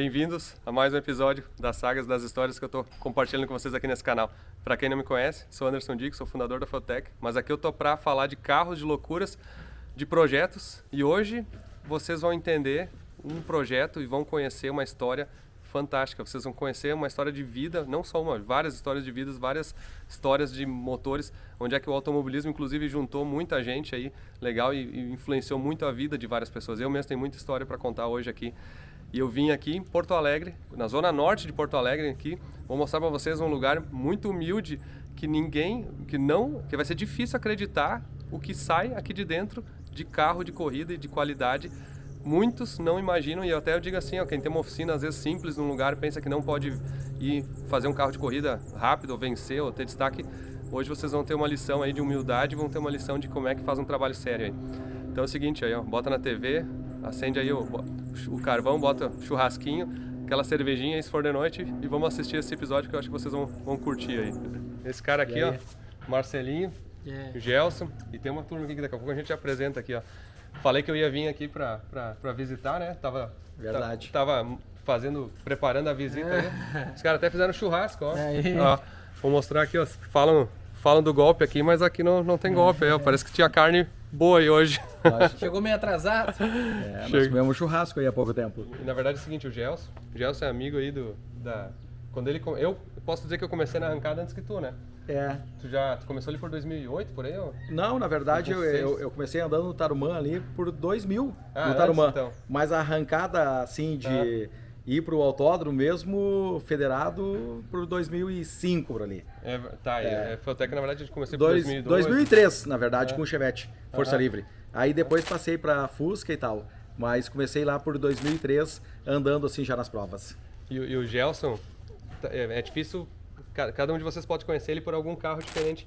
bem-vindos a mais um episódio das sagas, das histórias que eu estou compartilhando com vocês aqui nesse canal. Para quem não me conhece, sou Anderson Dick, sou fundador da Feutech, mas aqui eu tô para falar de carros, de loucuras, de projetos, e hoje vocês vão entender um projeto e vão conhecer uma história fantástica. Vocês vão conhecer uma história de vida, não só uma, várias histórias de vidas, várias histórias de motores, onde é que o automobilismo inclusive juntou muita gente aí, legal, e influenciou muito a vida de várias pessoas. Eu mesmo tenho muita história para contar hoje aqui. E eu vim aqui em Porto Alegre, na zona norte de Porto Alegre aqui, vou mostrar para vocês um lugar muito humilde que que vai ser difícil acreditar o que sai aqui de dentro de carro de corrida e de qualidade. Muitos não imaginam, e eu digo assim, ó, quem tem uma oficina às vezes simples num lugar pensa que não pode ir fazer um carro de corrida rápido, ou vencer, ou ter destaque. Hoje vocês vão ter uma lição aí de humildade, vão ter uma lição de como é que faz um trabalho sério aí. Então é o seguinte aí, ó, bota na TV, acende aí o carvão, bota churrasquinho, aquela cervejinha aí se for de noite, e vamos assistir esse episódio que eu acho que vocês vão curtir aí. Esse cara aqui, ó, Marcelinho, Gelson, e tem uma turma aqui que daqui a pouco a gente apresenta aqui, ó. Falei que eu ia vir aqui pra visitar, né? Verdade. Tava preparando a visita aí. Os caras até fizeram churrasco, ó. Ó. Vou mostrar aqui, ó. Falam do golpe aqui, mas aqui não tem golpe. Ó. Parece que tinha carne boa aí hoje. Chegou meio atrasado. Nós comemos churrasco aí há pouco tempo. E, na verdade é o seguinte, o Gelson é amigo aí quando eu posso dizer que eu comecei na arrancada antes que tu, né? Tu começou ali por 2008, por aí? Ou? Não, na verdade eu comecei andando no Tarumã ali por 2000, no Tarumã. Antes, então. Mas a arrancada assim de ir pro autódromo mesmo, federado, por 2005 por ali. Foi até que na verdade a gente começou por 2002. 2003, na verdade, com o Chevette, Força Livre. Aí depois passei pra Fusca e tal, mas comecei lá por 2003, andando assim já nas provas. E o Gelson, é difícil, cada um de vocês pode conhecer ele por algum carro diferente.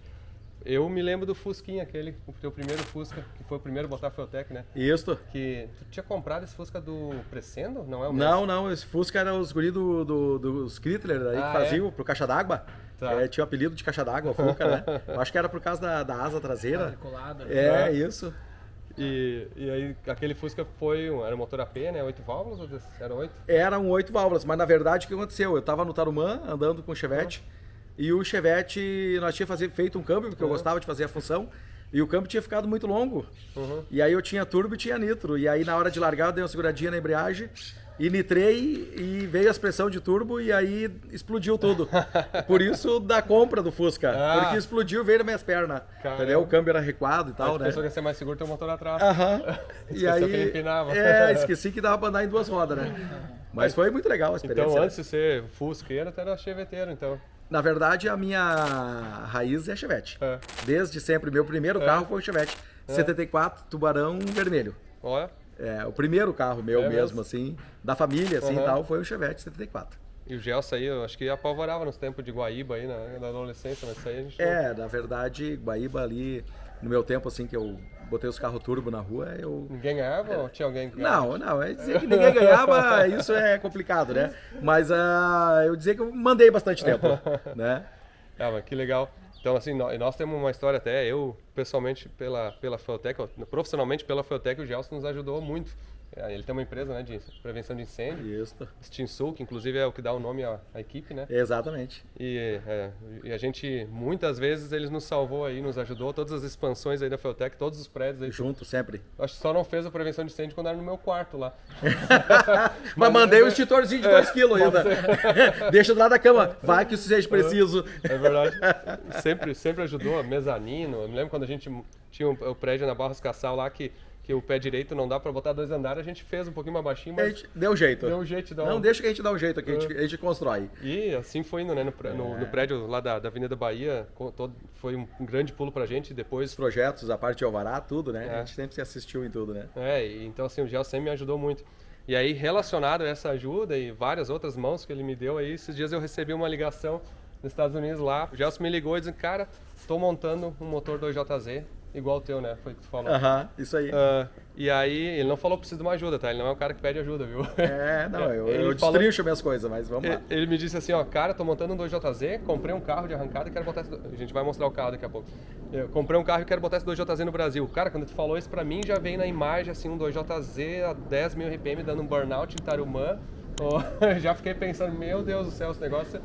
Eu me lembro do Fusquinha, o teu primeiro Fusca, que foi o primeiro a botar a Feutech, né? Isso. Que tu tinha comprado esse Fusca do Crescendo? Não é o mesmo? Não, esse Fusca era os guri dos Crittler aí que faziam pro caixa d'água. Tá. Tinha o apelido de caixa d'água, o Fusca, né? Eu acho que era por causa da asa traseira. Colada, Isso. E aí, aquele Fusca era um motor AP, né? 8 válvulas ou eram 8? Eram 8 válvulas, mas na verdade o que aconteceu? Eu tava no Tarumã, andando com o Chevette, e o Chevette, nós tínhamos feito um câmbio, porque eu gostava de fazer a função, e o câmbio tinha ficado muito longo. E aí eu tinha turbo e tinha nitro, e aí na hora de largar eu dei uma seguradinha na embreagem, e nitrei, e veio a expressão de turbo, e aí explodiu tudo. Por isso da compra do Fusca, porque explodiu, veio nas minhas pernas. Entendeu? O câmbio era recuado e tal, né? Pensou que ia ser mais seguro ter o motor atrás. E aí, que ele empinava. esqueci que dava pra andar em 2 rodas, né? Mas foi muito legal a experiência. Então antes de ser Fusqueiro, tu era cheveteiro, então. Na verdade, a minha raiz é Chevette. Desde sempre, meu primeiro carro foi o Chevette. 74 Tubarão vermelho. Olha. O primeiro carro meu mesmo, assim, da família, assim, e tal, foi o Chevette 74. E o Gelson aí, eu acho que apavorava nos tempos de Guaíba aí, na adolescência, mas isso aí a gente na verdade, Guaíba ali, no meu tempo, assim, que eu botei os carros turbo na rua, Ninguém ganhava ou tinha alguém que ganhava? Não, é dizer que ninguém ganhava, isso é complicado, né? Mas eu dizer que eu mandei bastante tempo, né? Mas que legal. Então, assim, nós temos uma história até, eu, pessoalmente, pela Feutech, profissionalmente pela Feutech, o Gelson nos ajudou muito. Ele tem uma empresa, né, de prevenção de incêndio. Isso. Stinsul, que inclusive é o que dá o nome à equipe, né? Exatamente. E a gente, muitas vezes, eles nos salvou aí, nos ajudou, todas as expansões aí da Feutech, todos os prédios aí. Junto, sempre. Acho que só não fez a prevenção de incêndio quando era no meu quarto lá. Mas mandei um extintorzinho de 2 kg ainda. Deixa do lado da cama, vai que isso seja preciso. É verdade. Sempre ajudou, a mezanino. Eu me lembro quando a gente tinha o prédio na Barros Cassal lá que o pé direito não dá pra botar 2 andares, a gente fez um pouquinho mais baixinho, mas... A gente deu jeito. De dar Não, deixa que a gente dá um jeito aqui, a gente constrói. E assim foi indo, né? No prédio lá da Avenida Bahia, foi um grande pulo pra gente, depois... Os projetos, a parte de alvará, tudo, né? A gente sempre se assistiu em tudo, né? Então assim, o Gelson sempre me ajudou muito. E aí, relacionado a essa ajuda e várias outras mãos que ele me deu aí, esses dias eu recebi uma ligação dos Estados Unidos lá, o Gelson me ligou e disse, cara, tô montando um motor 2JZ, igual o teu, né? Foi o que tu falou. Isso aí. E aí, ele não falou que precisa de uma ajuda, tá? Ele não é um cara que pede ajuda, viu? Eu destrincho minhas coisas, mas vamos lá. Ele me disse assim, ó, cara, tô montando um 2JZ, comprei um carro de arrancada e quero botar esse... A gente vai mostrar o carro daqui a pouco. Eu comprei um carro e quero botar esse 2JZ no Brasil. Cara, quando tu falou isso pra mim, já veio na imagem, assim, um 2JZ a 10.000 RPM dando um burnout em Tarumã, Já fiquei pensando, meu Deus do céu, esse negócio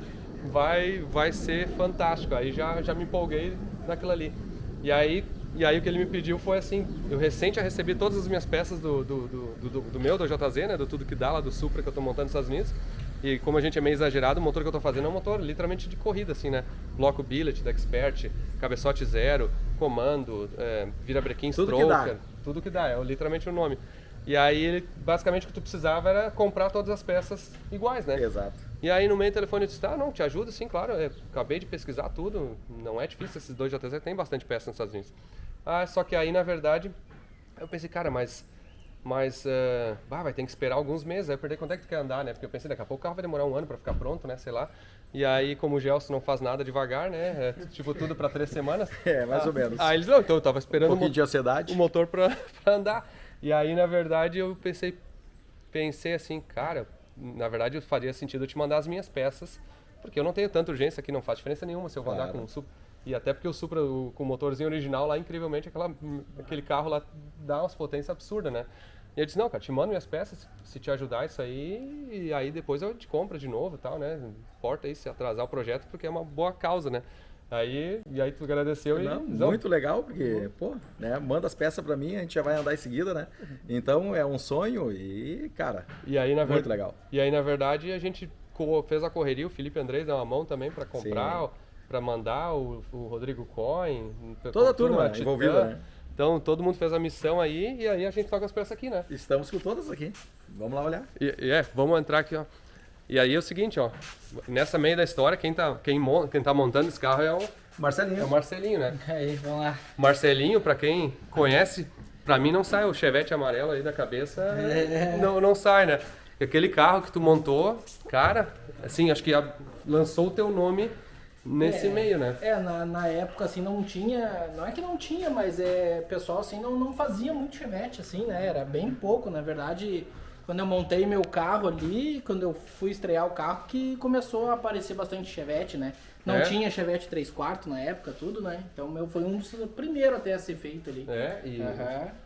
vai ser fantástico. Aí já me empolguei naquilo ali. E aí o que ele me pediu foi assim, eu recente recebi todas as minhas peças do meu, do JZ, né, do tudo que dá lá, do Supra que eu tô montando nos Estados Unidos. E como a gente é meio exagerado, o motor que eu tô fazendo é um motor literalmente de corrida, assim, né? Bloco billet da Expert, cabeçote zero, comando, virabrequim stroker, tudo que dá, é literalmente o nome. E aí, basicamente, o que tu precisava era comprar todas as peças iguais, né? Exato. E aí, no meio do telefone, eu disse, não, te ajuda, sim, claro, acabei de pesquisar tudo, não é difícil, esses dois JZ tem bastante peça nos Estados Unidos. Só que aí, na verdade, eu pensei, cara, mas vai ter que esperar alguns meses, aí eu perdi quanto é que tu quer andar, né? Porque eu pensei, daqui a pouco o carro vai demorar um ano para ficar pronto, né? Sei lá. E aí, como o Gelson não faz nada devagar, né? Tipo, tudo para 3 semanas. Mais ou menos. Aí eles, não, então eu tava esperando pouquinho de ansiedade. o motor para andar. E aí, na verdade, eu pensei assim, cara, na verdade faria sentido eu te mandar as minhas peças, porque eu não tenho tanta urgência aqui, não faz diferença nenhuma se eu vou andar com um Supra. E até porque o Supra, com o motorzinho original lá, incrivelmente, aquele carro lá dá umas potências absurdas, né? E eu disse, não, cara, te mando minhas peças, se te ajudar isso aí, e aí depois eu te compro de novo e tal, né? Não importa aí se atrasar o projeto, porque é uma boa causa, né? E aí tu agradeceu muito legal, porque, né, manda as peças pra mim, a gente já vai andar em seguida, né? Então é um sonho e, cara, muito legal. E aí, na verdade, a gente fez a correria, o Felipe Andrés deu uma mão também pra comprar, pra mandar, o Rodrigo Cohen, toda a turma envolvida, né? Então, todo mundo fez a missão aí, e aí a gente tá com as peças aqui, né? Estamos com todas aqui. Vamos lá olhar. Vamos entrar aqui, ó. E aí é o seguinte, ó. Nessa meio da história, quem tá montando esse carro é o Marcelinho. É o Marcelinho, né? Aí, vamos lá. Marcelinho, pra quem conhece, pra mim não sai o Chevette amarelo aí da cabeça, não sai, né? Aquele carro que tu montou, cara, assim, acho que lançou o teu nome nesse meio, né? Na época, assim, não tinha, não é que não tinha, mas o pessoal, assim, não fazia muito Chevette, assim, né? Era bem pouco, na verdade, quando eu montei meu carro ali, quando eu fui estrear o carro, que começou a aparecer bastante Chevette, né? Não tinha Chevette 3/4 na época, tudo, né? Então, o meu foi um dos primeiros até a ser feito ali.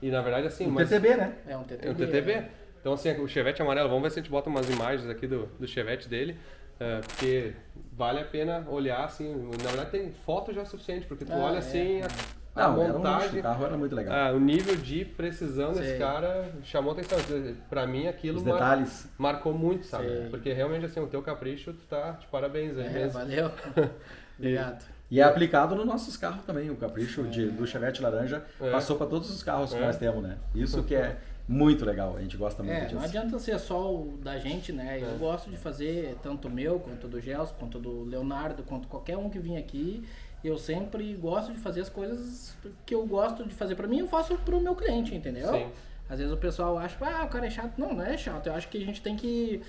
E na verdade, assim... Um TTB, né? É um TTB. É um TTB. Então, assim, o Chevette amarelo, vamos ver se a gente bota umas imagens aqui do Chevette dele, porque vale a pena olhar, assim, na verdade tem foto já suficiente, porque tu olha assim, a montagem, o carro era muito legal. O nível de precisão desse cara chamou atenção. Pra mim aquilo os detalhes marcou muito, sabe? Porque realmente, assim, o teu capricho, tu tá de parabéns aí mesmo. Valeu. Obrigado. E é aplicado nos nossos carros também, o capricho do Chevette laranja passou para todos os carros que nós temos, né? Isso que é muito legal, a gente gosta muito disso. Não adianta ser só o da gente, né? Eu gosto de fazer tanto o meu, quanto do Gelson, quanto do Leonardo, quanto qualquer um que vinha aqui. Eu sempre gosto de fazer as coisas que eu gosto de fazer pra mim, eu faço pro meu cliente, entendeu? Sim. Às vezes o pessoal acha, o cara é chato. Não é chato. Eu acho que a gente tem que...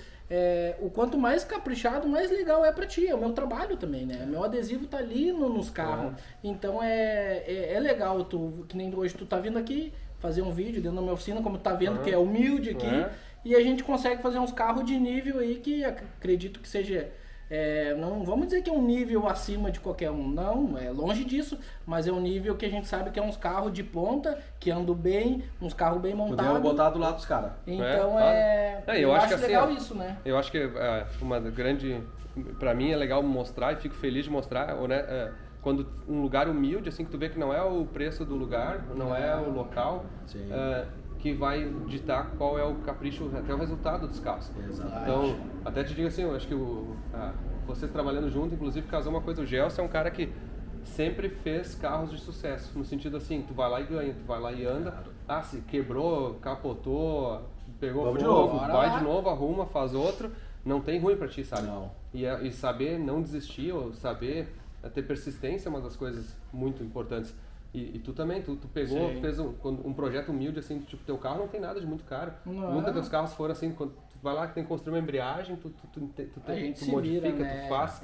o quanto mais caprichado, mais legal é pra ti. É o meu trabalho também, né? Meu adesivo tá ali nos carros. Então é legal, que nem hoje tu tá vindo aqui, fazer um vídeo dentro da minha oficina, como tá vendo que é humilde aqui. E a gente consegue fazer uns carros de nível aí que acredito que seja... não vamos dizer que é um nível acima de qualquer um, não, é longe disso, mas é um nível que a gente sabe que é uns carros de ponta, que andam bem, uns carros bem montados. Podemos botar do lado dos caras. Então eu acho que legal assim, isso, né? Eu acho que uma grande, pra mim é legal mostrar e fico feliz de mostrar, né? Quando um lugar humilde, assim, que tu vê que não é o preço do lugar, não é o local, que vai ditar qual é o capricho, até o resultado dos carros. Exatamente. Então, até te digo assim, eu acho que vocês trabalhando junto, inclusive, casou uma coisa, o Gelson é um cara que sempre fez carros de sucesso, no sentido assim, tu vai lá e ganha, tu vai lá e anda, se quebrou, capotou, pegou fogo, vai de novo, arruma, faz outro, não tem ruim pra ti, sabe? Não. E saber não desistir, ou saber ter persistência é uma das coisas muito importantes. E tu também, tu pegou, fez um projeto humilde, assim, tipo, teu carro não tem nada de muito caro. Nunca teus carros foram assim, quando tu vai lá que tem que construir uma embreagem, tu modifica, né? tu faz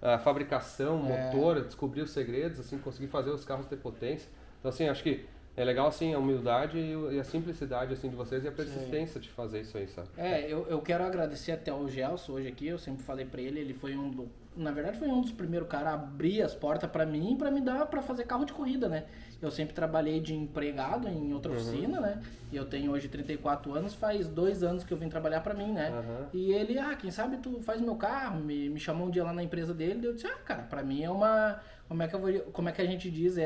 a fabricação, motor, descobrir os segredos, assim, conseguir fazer os carros ter potência. Então, assim, acho que é legal, assim, a humildade e a simplicidade, assim, de vocês e a persistência de fazer isso aí, sabe? Eu quero agradecer até o Gelson hoje aqui, eu sempre falei pra ele foi um na verdade foi um dos primeiros caras a abrir as portas pra mim, pra me dar pra fazer carro de corrida, né? Eu sempre trabalhei de empregado em outra oficina, né? E eu tenho hoje 34 anos, faz 2 anos que eu vim trabalhar pra mim, né? E ele, quem sabe tu faz meu carro, me chamou um dia lá na empresa dele, e eu disse, cara, pra mim é uma, como é que a gente diz,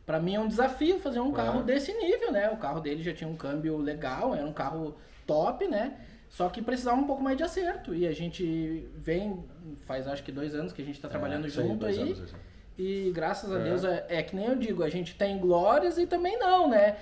pra mim é um desafio fazer um carro desse nível, né? O carro dele já tinha um câmbio legal, era um carro top, né? Só que precisava um pouco mais de acerto. E a gente faz acho que 2 anos que a gente tá trabalhando junto aí. E graças a Deus, é que nem eu digo, a gente tem glórias e também não, né?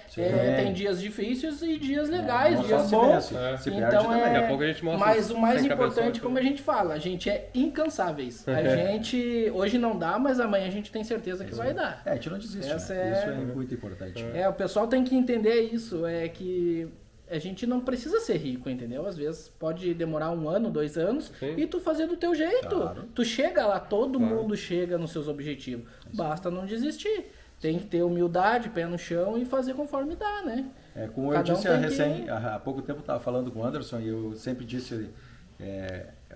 Tem dias difíceis e dias legais, dias bons. Então daqui a pouco a gente mostra. Mas o mais importante, como a gente fala, a gente é incansáveis. A gente, hoje não dá, mas amanhã a gente tem certeza que vai dar. A gente não desiste, né? Isso é muito importante. O pessoal tem que entender isso, que a gente não precisa ser rico, entendeu? Às vezes pode demorar 1 ano, 2 anos e tu fazer do teu jeito. Claro. Tu chega lá, todo mundo chega nos seus objetivos. Basta não desistir. Tem que ter humildade, pé no chão e fazer conforme dá, né? Como eu disse há pouco tempo, eu estava falando com o Anderson e eu sempre disse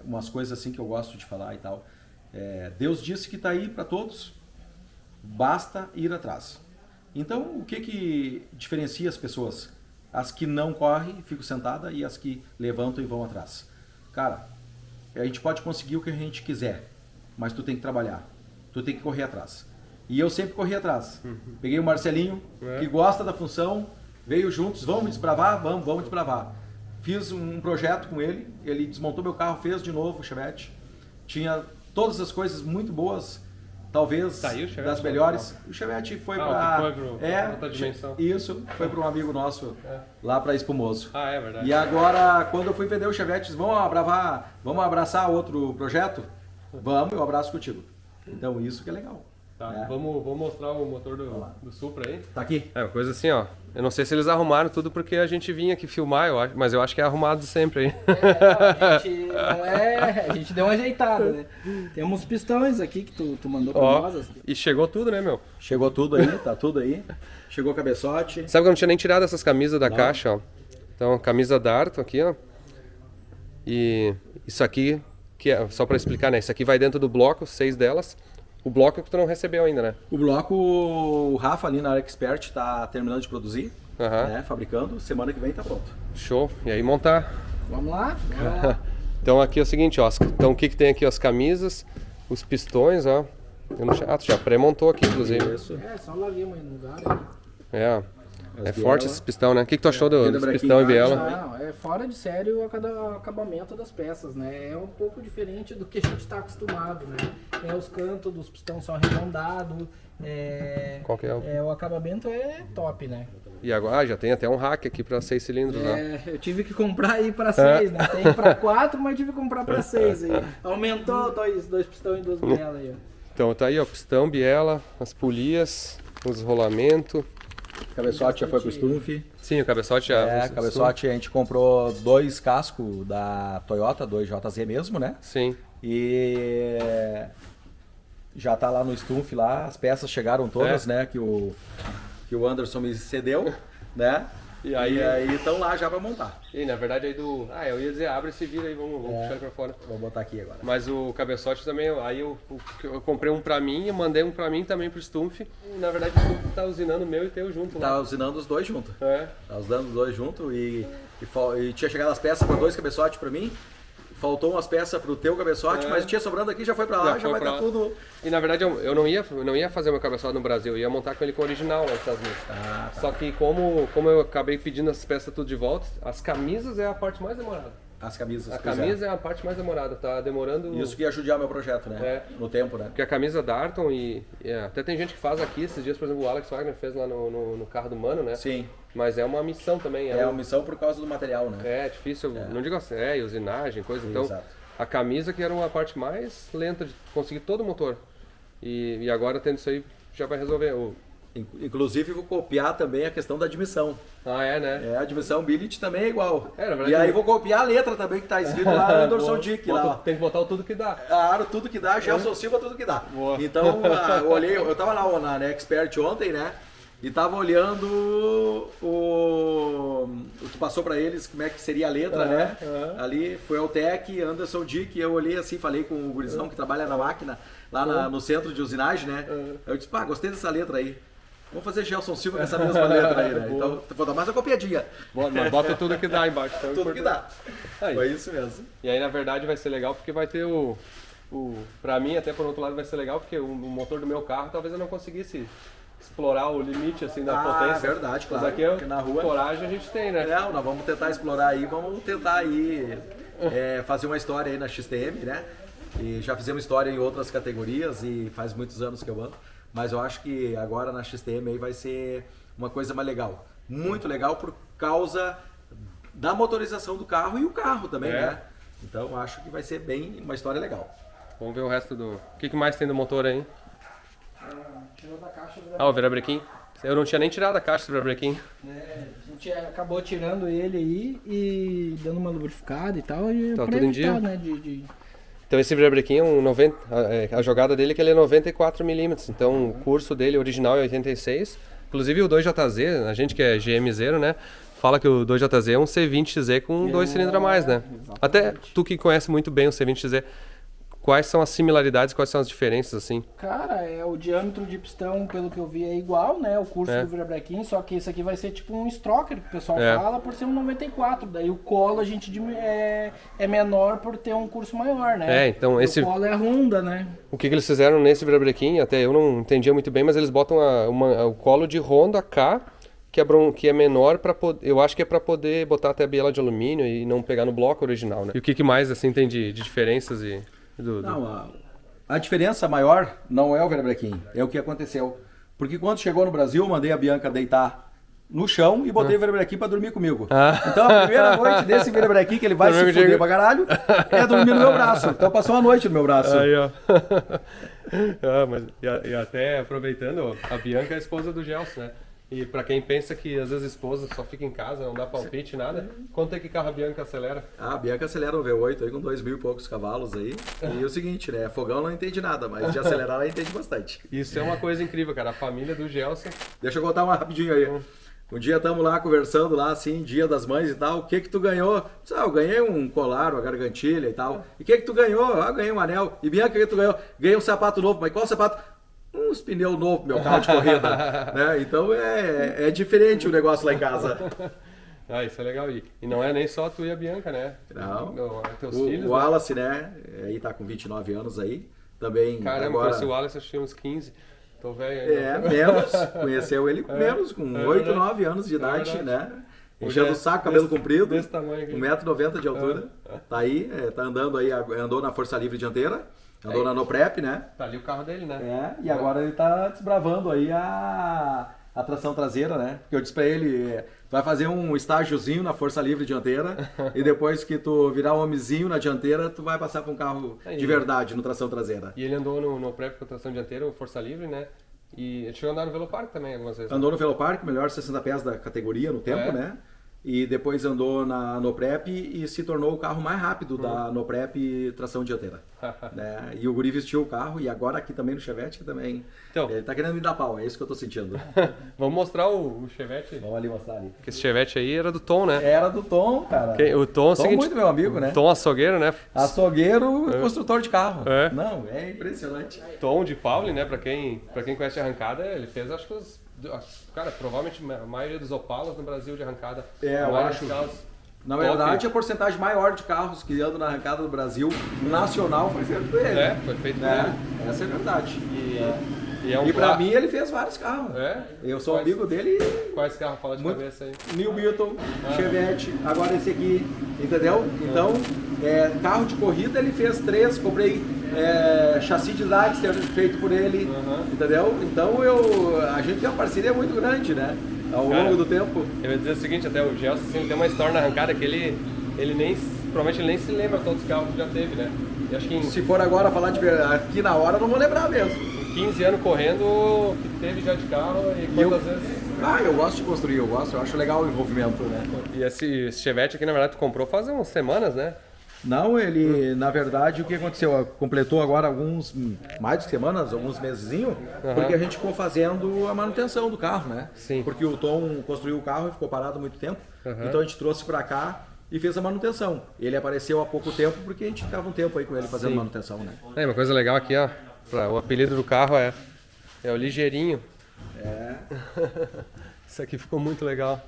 umas coisas assim que eu gosto de falar e tal. Deus disse que está aí para todos, basta ir atrás. Então, o que diferencia as pessoas? As que não correm, ficam sentadas, e as que levantam e vão atrás. Cara, a gente pode conseguir o que a gente quiser, mas tu tem que trabalhar, tu tem que correr atrás. E eu sempre corri atrás. Peguei o Marcelinho, que gosta da função, veio juntos, vamos desbravar? Vamos desbravar. Fiz um projeto com ele, ele desmontou meu carro, fez de novo o Chevette. Tinha todas as coisas muito boas, talvez das melhores. O Chevette foi para outra dimensão. Isso, foi para um amigo nosso lá para Espumoso. É verdade. E agora, quando eu fui vender o Chevette, vamos abraçar outro projeto? Vamos, eu abraço contigo. Então isso que é legal. Vamos mostrar o motor do Supra aí. Tá aqui. Uma coisa assim, ó. Eu não sei se eles arrumaram tudo porque a gente vinha aqui filmar, mas eu acho que é arrumado sempre aí. A gente deu uma ajeitada, né? Temos pistões aqui que tu mandou pra nós. E chegou tudo, né, meu? Chegou tudo aí, tá tudo aí. Chegou o cabeçote. Sabe que eu não tinha nem tirado essas camisas da caixa, ó. Então, camisa Darton aqui, ó. E isso aqui, que é só pra explicar, né? Isso aqui vai dentro do bloco, 6 delas. O bloco que tu não recebeu ainda, né? O bloco, o Rafa ali na Expert tá terminando de produzir, né? Fabricando. Semana que vem tá pronto. Show. E aí montar. Vamos lá? Então aqui é o seguinte, ó. Então o que tem aqui? As camisas, os pistões, ó. Tu já pré-montou aqui, inclusive. Isso. Só larguemos aí no lugar. Aí. É forte esse pistão, né? O que tu achou dos pistão e biela? Não, é fora de sério o acabamento das peças, né? É um pouco diferente do que a gente está acostumado, né? Os cantos dos pistões são arredondados. Qual que é o acabamento é top, né? E agora já tem até um rack aqui para 6 cilindros, né? Eu tive que comprar aí para 6, né? Tem para 4, mas tive que comprar para 6 aí. Aumentou dois pistões e 2 bielas aí, ó. Então tá aí, ó, pistão, biela, as polias, os rolamentos. O cabeçote já foi pro Stumpf. Sim, o cabeçote já. O cabeçote a gente comprou 2 cascos da Toyota, 2 JZ mesmo, né? Sim. E já tá lá no Stumpf lá, as peças chegaram todas, né? Que o Anderson me cedeu, né? E aí estão lá já pra montar. E na verdade aí eu ia dizer, abre esse vira aí, vamos puxar ele pra fora. Vou botar aqui agora. Mas o cabeçote também, aí eu comprei um pra mim e mandei um pra mim também pro Stumpf. E na verdade o Stumpf tá usinando o meu e teu junto. Tá usinando os dois juntos. Tá usinando os dois juntos e tinha chegado as peças para 2 cabeçotes pra mim. Faltou umas peças pro teu cabeçote, mas tinha sobrando aqui, já foi pra lá, já vai estar tudo. E na verdade eu não ia fazer o meu cabeçote no Brasil, eu ia montar com ele com o original lá nos Estados Unidos. Tá. Só que como eu acabei pedindo as peças tudo de volta, as camisas é a parte mais demorada. As camisas. A camisa é a parte mais demorada, tá demorando. Isso que ia ajudar meu projeto, né? No tempo, né? Porque a camisa Darton até tem gente que faz aqui, esses dias, por exemplo, o Alex Wagner fez lá no carro do Mano, né? Sim. Mas é uma missão também. É uma missão por causa do material, né? É difícil, não digo assim, usinagem, coisa, então. Exato. A camisa que era uma parte mais lenta de conseguir todo o motor. E agora tendo isso aí, já vai resolver. Inclusive vou copiar também a questão da admissão. Né? A admissão billet também é igual. Na verdade, e aí vou copiar a letra também que tá escrito lá no Anderson Dick. Tem que botar o tudo que dá. Tudo que dá, Gelson Silva, tudo que dá. Então, eu tava lá na Expert ontem, né? e tava olhando tu passou pra eles como é que seria a letra, né? Ali foi Altec, Anderson Dick, e eu olhei assim, falei com o gurizão que trabalha na máquina, lá no centro de usinagem, né? Eu disse, pá, gostei dessa letra aí. Vamos fazer Gelson Silva com essa mesma letra aí, né? Então, vou dar mais uma copiadinha. Bota tudo que dá embaixo. Então, tudo que dá. Aí. Foi isso mesmo. E aí, na verdade, vai ser legal porque vai ter pra mim, até por outro lado, vai ser legal porque o motor do meu carro, talvez eu não conseguisse explorar o limite, assim, da potência. É verdade, claro. Mas aqui na rua, coragem a gente tem, né? Não, nós vamos tentar explorar aí, vamos tentar aí fazer uma história aí na XTM, né? E já fizemos história em outras categorias e faz muitos anos que eu ando. Mas eu acho que agora na XTM aí vai ser uma coisa mais legal. Muito legal por causa da motorização do carro e o carro também, né? Então eu acho que vai ser bem uma história legal. Vamos ver o resto do... O que mais tem do motor aí? Tirou da caixa do O virabrequim. Eu não tinha nem tirado a caixa do virabrequim. a gente acabou tirando ele aí e dando uma lubrificada e tal. E Tá pra tudo em evitar, dia? né, Então esse virabrequim é um 90... A jogada dele é que ele é 94mm. Então o curso dele original é 86. Inclusive o 2JZ, a gente que é GMZero, né? Fala que o 2JZ é um C20XZ com 2 cilindros a mais, né? Exatamente. Até tu que conhece muito bem o C20XZ, quais são as similaridades, quais são as diferenças, assim? Cara, o diâmetro de pistão, pelo que eu vi, é igual, né? O curso do virabrequim, só que esse aqui vai ser tipo um stroker, que o pessoal fala, por ser um 94. Daí o colo a gente é menor por ter um curso maior, né? Então O colo é Honda, né? O que eles fizeram nesse virabrequim, até eu não entendia muito bem, mas eles botam o colo de Honda K, que é menor, eu acho que é para poder botar até a biela de alumínio e não pegar no bloco original, né? E o que mais assim tem de diferenças e... Não, a diferença maior não é o virabrequim, é o que aconteceu. Porque quando chegou no Brasil, eu mandei a Bianca deitar no chão e botei o virabrequim pra dormir comigo. Então a primeira noite desse virabrequim, que ele vai se fuder pra caralho, é dormir no meu braço. Então passou uma noite no meu braço. Aí, ó. E até aproveitando, a Bianca é a esposa do Gelson, né? E pra quem pensa que às vezes a esposa só fica em casa, não dá palpite, nada, quanto é que carro a Bianca acelera? A Bianca acelera um V8 aí com 2.000 e poucos cavalos aí. E o seguinte, né? Fogão não entende nada, mas de acelerar ela entende bastante. Isso é uma coisa incrível, cara. A família do Gelson... Deixa eu contar uma rapidinho aí. Um dia estamos lá conversando lá, assim, Dia das Mães e tal. O que que tu ganhou? Eu ganhei um colar, uma gargantilha e tal. E o que que tu ganhou? Ganhei um anel. E Bianca, o que tu ganhou? Ganhei um sapato novo. Mas qual sapato? Uns pneus novos pro meu carro de corrida, né? Então é diferente o negócio lá em casa. Isso é legal. E não é nem só tu e a Bianca, né? Não. Teus filhos, o Wallace, né? Aí tá com 29 anos aí. Também Caramba, agora... conheci o Wallace, acho que tinha uns 15. Tô velho ainda. Menos. Conheceu ele menos, com 8, 9 anos de idade, né? Enchendo o saco, cabelo comprido. Desse tamanho aqui. 1,90 m de altura. Tá aí, tá andando aí, andou na Força Livre dianteira. Andou na NoPrep, né? Tá ali o carro dele, né? E agora ele tá desbravando aí a tração traseira, né? Porque eu disse pra ele, tu vai fazer um estágiozinho na Força Livre dianteira e depois que tu virar um homenzinho na dianteira, tu vai passar pra um carro de verdade no tração traseira. E ele andou no prep com tração dianteira, o Força Livre, né? E ele chegou a andar no Velopark também algumas vezes. Andou no Velopark, melhor 60 pés da categoria no tempo, né? E depois andou na NoPrep e se tornou o carro mais rápido da NoPrep tração dianteira. Né? E o guri vestiu o carro e agora aqui também no Chevette que também ele tá querendo me dar pau, é isso que eu tô sentindo. Vamos mostrar o Chevette? Vamos ali mostrar ali. Porque esse Chevette aí era do Tom, né? Era do Tom, cara. O Tom é o seguinte, muito meu amigo, né? Tom açougueiro, né? Açougueiro e construtor de carro. Não, é impressionante. Tom de Pauli, né? Pra quem conhece a arrancada, ele fez acho que cara, provavelmente a maioria dos Opalas no Brasil de arrancada. Eu acho. Na verdade, a porcentagem maior de carros que andam na arrancada do Brasil nacional foi feito por ele. Foi feito por ele. Essa é a verdade. E pra mim ele fez vários carros. Eu sou amigo dele. Quais carros fala de cabeça aí? New Beetle, Chevette, agora esse aqui, entendeu? Então, carro de corrida ele fez 3, comprei chassi de Dragster feito por ele, entendeu? Então a gente tem uma parceria muito grande, né? Ao longo do tempo. Eu ia dizer o seguinte, até o Gelson assim, tem uma história na arrancada que provavelmente ele nem se lembra todos os carros que já teve, né? E acho que se for agora falar aqui na hora, eu não vou lembrar mesmo. Em 15 anos correndo, que teve já de carro e quantas vezes? Eu gosto de construir, eu acho legal o envolvimento, né? E esse Chevette aqui, na verdade, tu comprou faz umas semanas, né? Não, ele, na verdade, o que aconteceu? Completou agora mais de semanas, alguns mesezinhos, porque a gente ficou fazendo a manutenção do carro, né? Sim. Porque o Tom construiu o carro e ficou parado há muito tempo, então a gente trouxe para cá e fez a manutenção. Ele apareceu há pouco tempo porque a gente ficava um tempo aí com ele fazendo manutenção, né? Uma coisa legal aqui, ó, o apelido do carro é o Ligeirinho. Isso aqui ficou muito legal.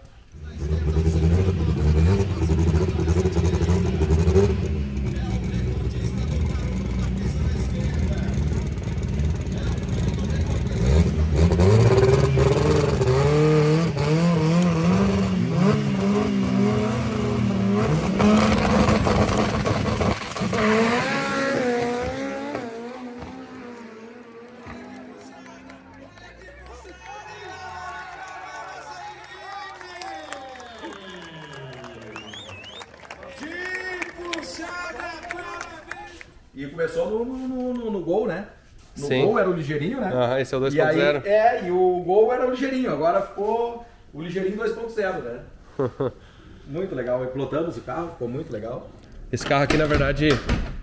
E começou no Gol, né? No Sim. Gol era o Ligeirinho, né? Esse é o E aí, 2.0. e o Gol era o Ligeirinho, agora ficou o Ligeirinho 2.0, né? Muito legal, plotamos o carro, ficou muito legal. Esse carro aqui, na verdade,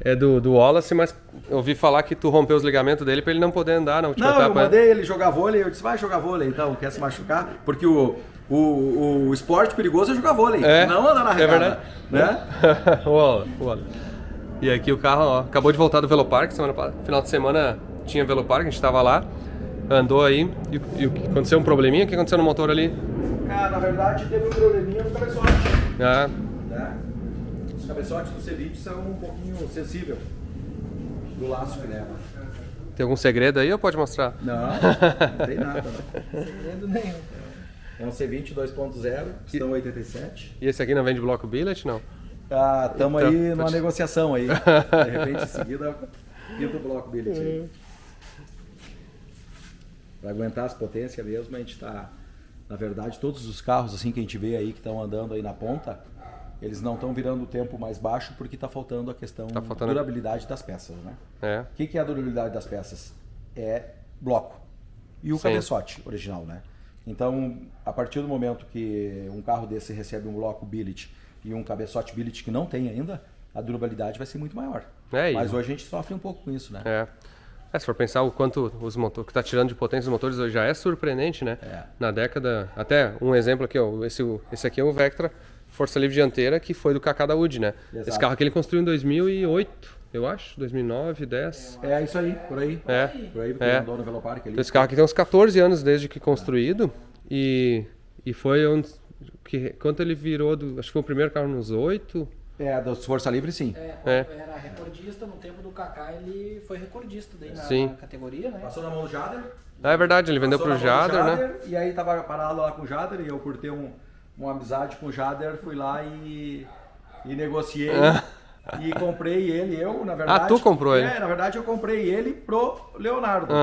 é do Wallace, mas eu ouvi falar que tu rompeu os ligamentos dele pra ele não poder andar na última Não, eu etapa. mandei ele jogar vôlei, eu disse, vai jogar vôlei então, quer se machucar? Porque o esporte perigoso é jogar vôlei, não andar na regada. É verdade. Né? Olha. E aqui o carro, ó, acabou de voltar do Velopark, final de semana tinha Velopark, a gente tava lá, andou aí, e o que aconteceu? Um probleminha? O que aconteceu no motor ali? Na verdade teve um probleminha no cabeçote. Ah, Né? Os cabeçotes do C20 são um pouquinho sensíveis do laço que leva. tem algum segredo aí ou pode mostrar? Não, não tem nada. Não. Segredo nenhum. É um C20 2.0, pistão 87. E esse aqui não vem de bloco billet, não? Estamos Então, aí numa negociação aí. De repente, em seguida, pinta o bloco billet aí. Para aguentar as potências mesmo, a gente está... Na verdade, todos os carros assim que a gente vê aí, que estão andando aí na ponta, eles não estão virando o tempo mais baixo porque está faltando a questão da durabilidade das peças, né? O que é a durabilidade das peças? É bloco. E o cabeçote original, né? Então, a partir do momento que um carro desse recebe um bloco billet e um cabeçote billet que não tem ainda, a durabilidade vai ser muito maior. Mas hoje a gente sofre um pouco com isso, né? Se for pensar o quanto os motores que está tirando de potência os motores hoje já é surpreendente, né? Na década, até um exemplo aqui, ó, esse aqui é o Vectra força livre dianteira, que foi do Kaká Daoud, né? Exato. Esse carro aqui ele construiu em 2008, eu acho, 2009, 10. É isso aí, por aí. Por aí, porque ele andou no Velopark ali. Então, esse carro aqui tem uns 14 anos desde que construído e foi onde quanto ele virou, acho que foi o primeiro carro nos 8. Das Força Livre, sim. Era recordista no tempo do Kaká, ele foi recordista daí na categoria, né? Passou na mão do Jader. É verdade, ele vendeu pro Jader, né? E aí tava parado lá com o Jader e eu por ter uma amizade com o Jader, fui lá e negociei e comprei ele, na verdade. Tu comprou ele? Na verdade eu comprei ele pro Leonardo,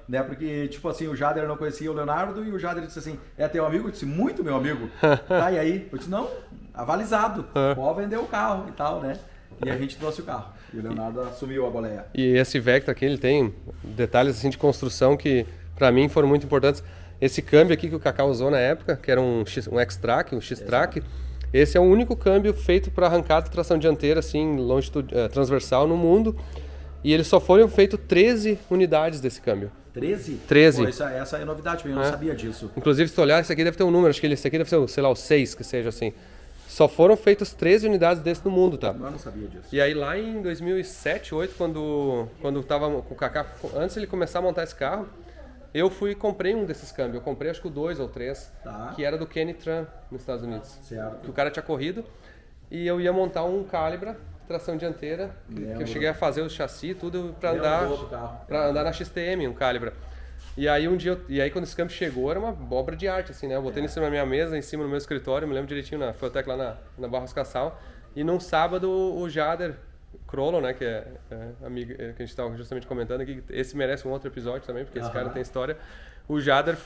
né? Porque, tipo assim, o Jader não conhecia o Leonardo e o Jader disse assim, é teu amigo? Eu disse, muito meu amigo. Tá, e aí? Eu disse, não, avalizado, pode vender o carro e tal, né? E a gente trouxe o carro. E o Leonardo assumiu a boleia. E esse Vectra aqui, ele tem detalhes assim de construção que pra mim foram muito importantes. Esse câmbio aqui que o Kaká usou na época, que era um X-Track, um X-Track, esse é o único câmbio feito para arrancada de tração dianteira, assim, transversal no mundo. E eles só foram feitos 13 unidades desse câmbio. 13? 13. Pô, essa é novidade, eu não sabia disso. Inclusive, se tu olhar, esse aqui deve ter um número, acho que esse aqui deve ser, sei lá, o 6, que seja assim. Só foram feitos 13 unidades desse no mundo, tá? Eu não sabia disso. E aí lá em 2007, 2008, quando tava com o Kaká, antes de ele começar a montar esse carro, eu fui e comprei um desses câmbios. Eu comprei acho que o 2 ou 3, que era do Kenny Tran, nos Estados Unidos. Certo. Que o cara tinha corrido e eu ia montar um Calibra, tração dianteira, que eu cheguei a fazer o chassi e tudo para andar na XTM, um Calibra. E aí quando esse câmbio chegou, era uma obra de arte, assim, né? Eu botei em cima da minha mesa, em cima do meu escritório, me lembro direitinho na Feotec lá na Barros Cassal. E num sábado o Jader Krollo, né, que é amigo, que a gente estava justamente comentando aqui, esse merece um outro episódio também, porque esse cara tem história. O Jader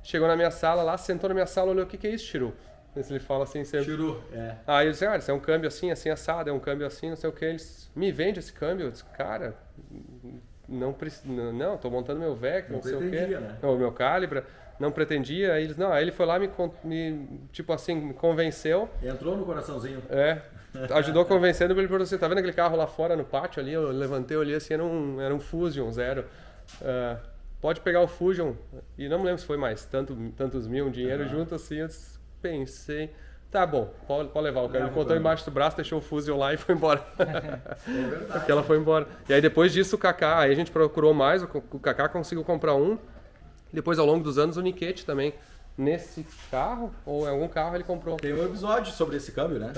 chegou na minha sala lá, sentou na minha sala, olhou, o que é isso, Chiru? Ele fala assim sempre. Chiru, Aí eu disse, isso é um câmbio assim, assim assado, é um câmbio assim, não sei o que. Eles, me vende esse câmbio? Eu disse, cara, não, tô montando meu Vectra, não sei o que, né? o meu Calibra. não pretendia, aí eles, não, aí ele foi lá tipo assim, me convenceu. Entrou no coraçãozinho. Ajudou a convencer, ele perguntou assim, tá vendo aquele carro lá fora no pátio ali? Eu levantei, olhei assim, era um Fusion 0. Pode pegar o Fusion, e não me lembro se foi mais tantos mil, um dinheiro junto assim, eu pensei, tá bom, pode levar o cara. Ele botou embaixo do braço, deixou o Fusion lá e foi embora. É verdade. Porque ela foi embora. E aí depois disso o Kaká, aí a gente procurou mais, o Kaká conseguiu comprar um, depois ao longo dos anos o Nikkei também. Nesse carro, ou em algum carro ele comprou. Tem um episódio sobre esse câmbio, né?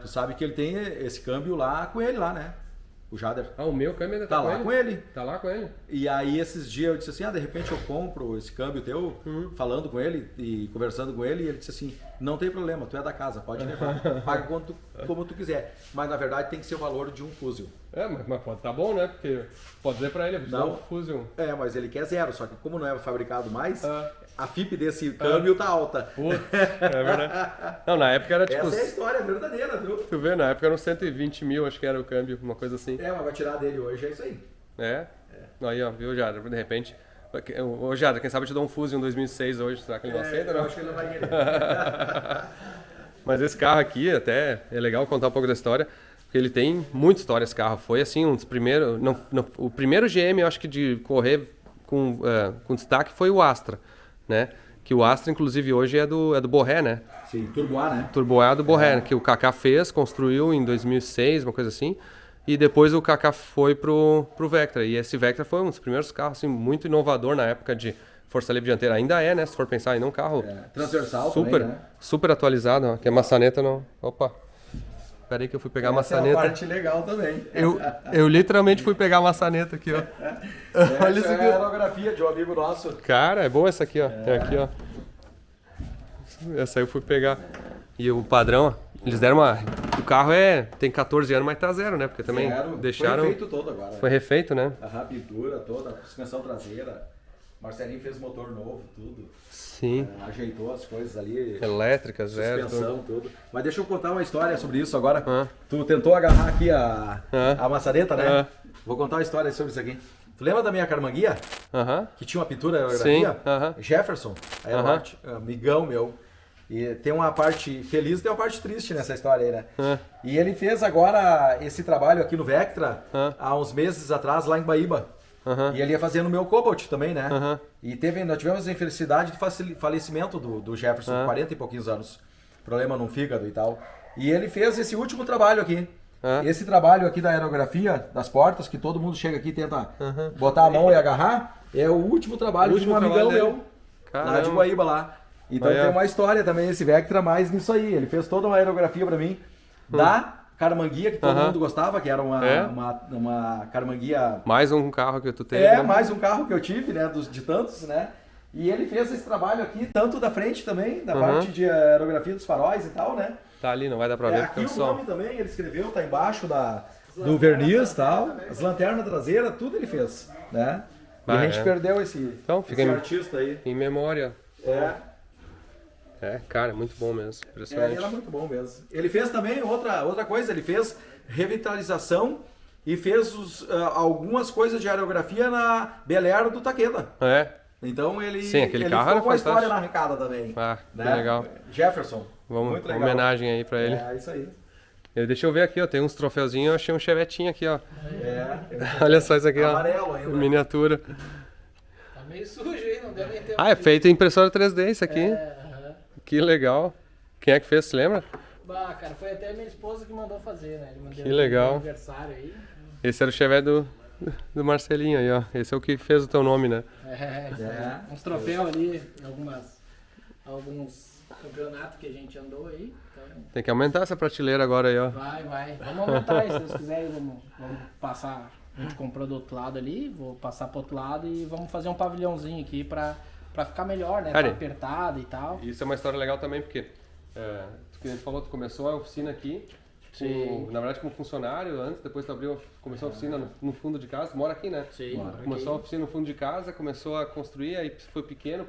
Tu sabe que ele tem esse câmbio lá com ele lá, né? O Jader. Ah, o meu câmbio ainda Tá lá com ele. Tá lá com ele. E aí esses dias eu disse assim, de repente eu compro esse câmbio teu, falando com ele e conversando com ele, e ele disse assim, não tem problema, tu é da casa, pode levar, paga como tu quiser. Mas na verdade tem que ser o valor de um Fusion. Mas pode tá bom, né? Porque pode dizer pra ele, não, um Fusion. Mas ele quer 0, só que como não é fabricado mais, a FIP desse câmbio tá alta. Putz, é verdade. Não, na época era tipo... Essa é a história verdadeira, viu? Tu vê, na época eram 120 mil, acho que era o câmbio, uma coisa assim. Mas vai tirar dele hoje, é isso aí. Aí, ó, viu, Jader? De repente... Ô, Jader, quem sabe eu te dou um Fusion 2006 hoje, será que ele não aceita, não? Eu acho que ele não vai querer. Mas esse carro aqui, até é legal contar um pouco da história, porque ele tem muita história esse carro. Foi assim, um dos primeiros... o primeiro GM, eu acho que de correr com destaque foi o Astra, né? Que o Astra, inclusive, hoje é do Borré, né? Sim, Turbo A, né? Turbo A do Borré, que o Kaká construiu em 2006, uma coisa assim. E depois o Kaká foi pro Vectra. E esse Vectra foi um dos primeiros carros, assim, muito inovador na época de força livre dianteira. Ainda é, né? Se for pensar, ainda é um carro transversal super, também, né? super atualizado. Ó, que a maçaneta não... Opa! Peraí que eu fui pegar a maçaneta. É a parte legal também. Eu literalmente fui pegar a maçaneta aqui, ó. Olha isso aqui. É a aerografia de um amigo nosso. Cara, é boa essa aqui, ó. Tem aqui, ó. Essa aí eu fui pegar. E o padrão, ó, eles deram uma... O carro tem 14 anos, mas tá 0, né? Porque também deixaram... Foi refeito todo agora. Foi refeito, né? A pintura toda, a suspensão traseira. Marcelinho fez motor novo, tudo. Sim. Ajeitou as coisas ali. Elétrica, 0. Suspensão, tudo. Mas deixa eu contar uma história sobre isso agora. Tu tentou agarrar aqui a maçaneta, né? Vou contar uma história sobre isso aqui. Tu lembra da minha carmanguia? Que tinha uma pintura aerografia? Jefferson, Aeroarte, amigão meu. E tem uma parte feliz e tem uma parte triste nessa história aí, né? E ele fez agora esse trabalho aqui no Vectra há uns meses atrás, lá em Baíba. E ele ia fazer no meu Cobalt também, né? E nós tivemos a infelicidade do falecimento do Jefferson, com 40 e pouquinhos anos. Problema no fígado e tal. E ele fez esse último trabalho aqui. Esse trabalho aqui da aerografia, das portas, que todo mundo chega aqui e tenta botar a mão e agarrar, é o último trabalho de um amigão meu, lá de Guaíba lá. Então tem uma história também, esse Vectra, mais nisso aí. Ele fez toda uma aerografia pra mim, da carmanguia, que todo mundo gostava, que era uma carmanguia... Mais um carro que tu teve, né? Mais um carro que eu tive, né, de tantos, né? E ele fez esse trabalho aqui, tanto da frente também, da parte de aerografia dos faróis e tal, né? Tá ali, não vai dar pra ver. Aqui o nome também, ele escreveu, tá embaixo do verniz e tal. As lanternas traseiras, tudo ele fez, né? E a gente perdeu esse artista aí. Em memória. Cara, muito bom mesmo. Impressionante. Ele era muito bom mesmo. Ele fez também outra coisa, ele fez revitalização e fez algumas coisas de aerografia na Bel Air do Takeda. Então ele, sim, aquele carro ficou com a história na arrancada também. Que legal. Jefferson. Vamos, uma homenagem aí pra ele. Isso aí. Deixa eu ver aqui, ó. Tem uns troféuzinhos, eu achei um chevetinho aqui, ó. Olha só isso aqui, ó. Amarelo ainda. Miniatura. Tá meio sujo aí, não deve nem ter. É feito em impressora 3D isso aqui. Que legal. Quem é que fez, você lembra? Cara, foi até minha esposa que mandou fazer, né? Que legal. Aniversário aí. Esse era o Chevette do Marcelinho aí, ó. Esse é o que fez o teu nome, né? Uns troféus ali, alguns campeonatos que a gente andou aí. Então... Tem que aumentar essa prateleira agora aí, ó. Vai. Vamos aumentar aí, se vocês quiserem, vamos passar. A gente comprou do outro lado ali, vou passar pro outro lado e vamos fazer um pavilhãozinho aqui pra ficar melhor, né? Tá apertado e tal. Isso é uma história legal também, porque a gente falou, tu começou a oficina aqui, na verdade como funcionário antes, depois tu começou a oficina no fundo de casa, tu mora aqui, né? Sim. Começou a oficina no fundo de casa, começou a construir, aí foi pequeno,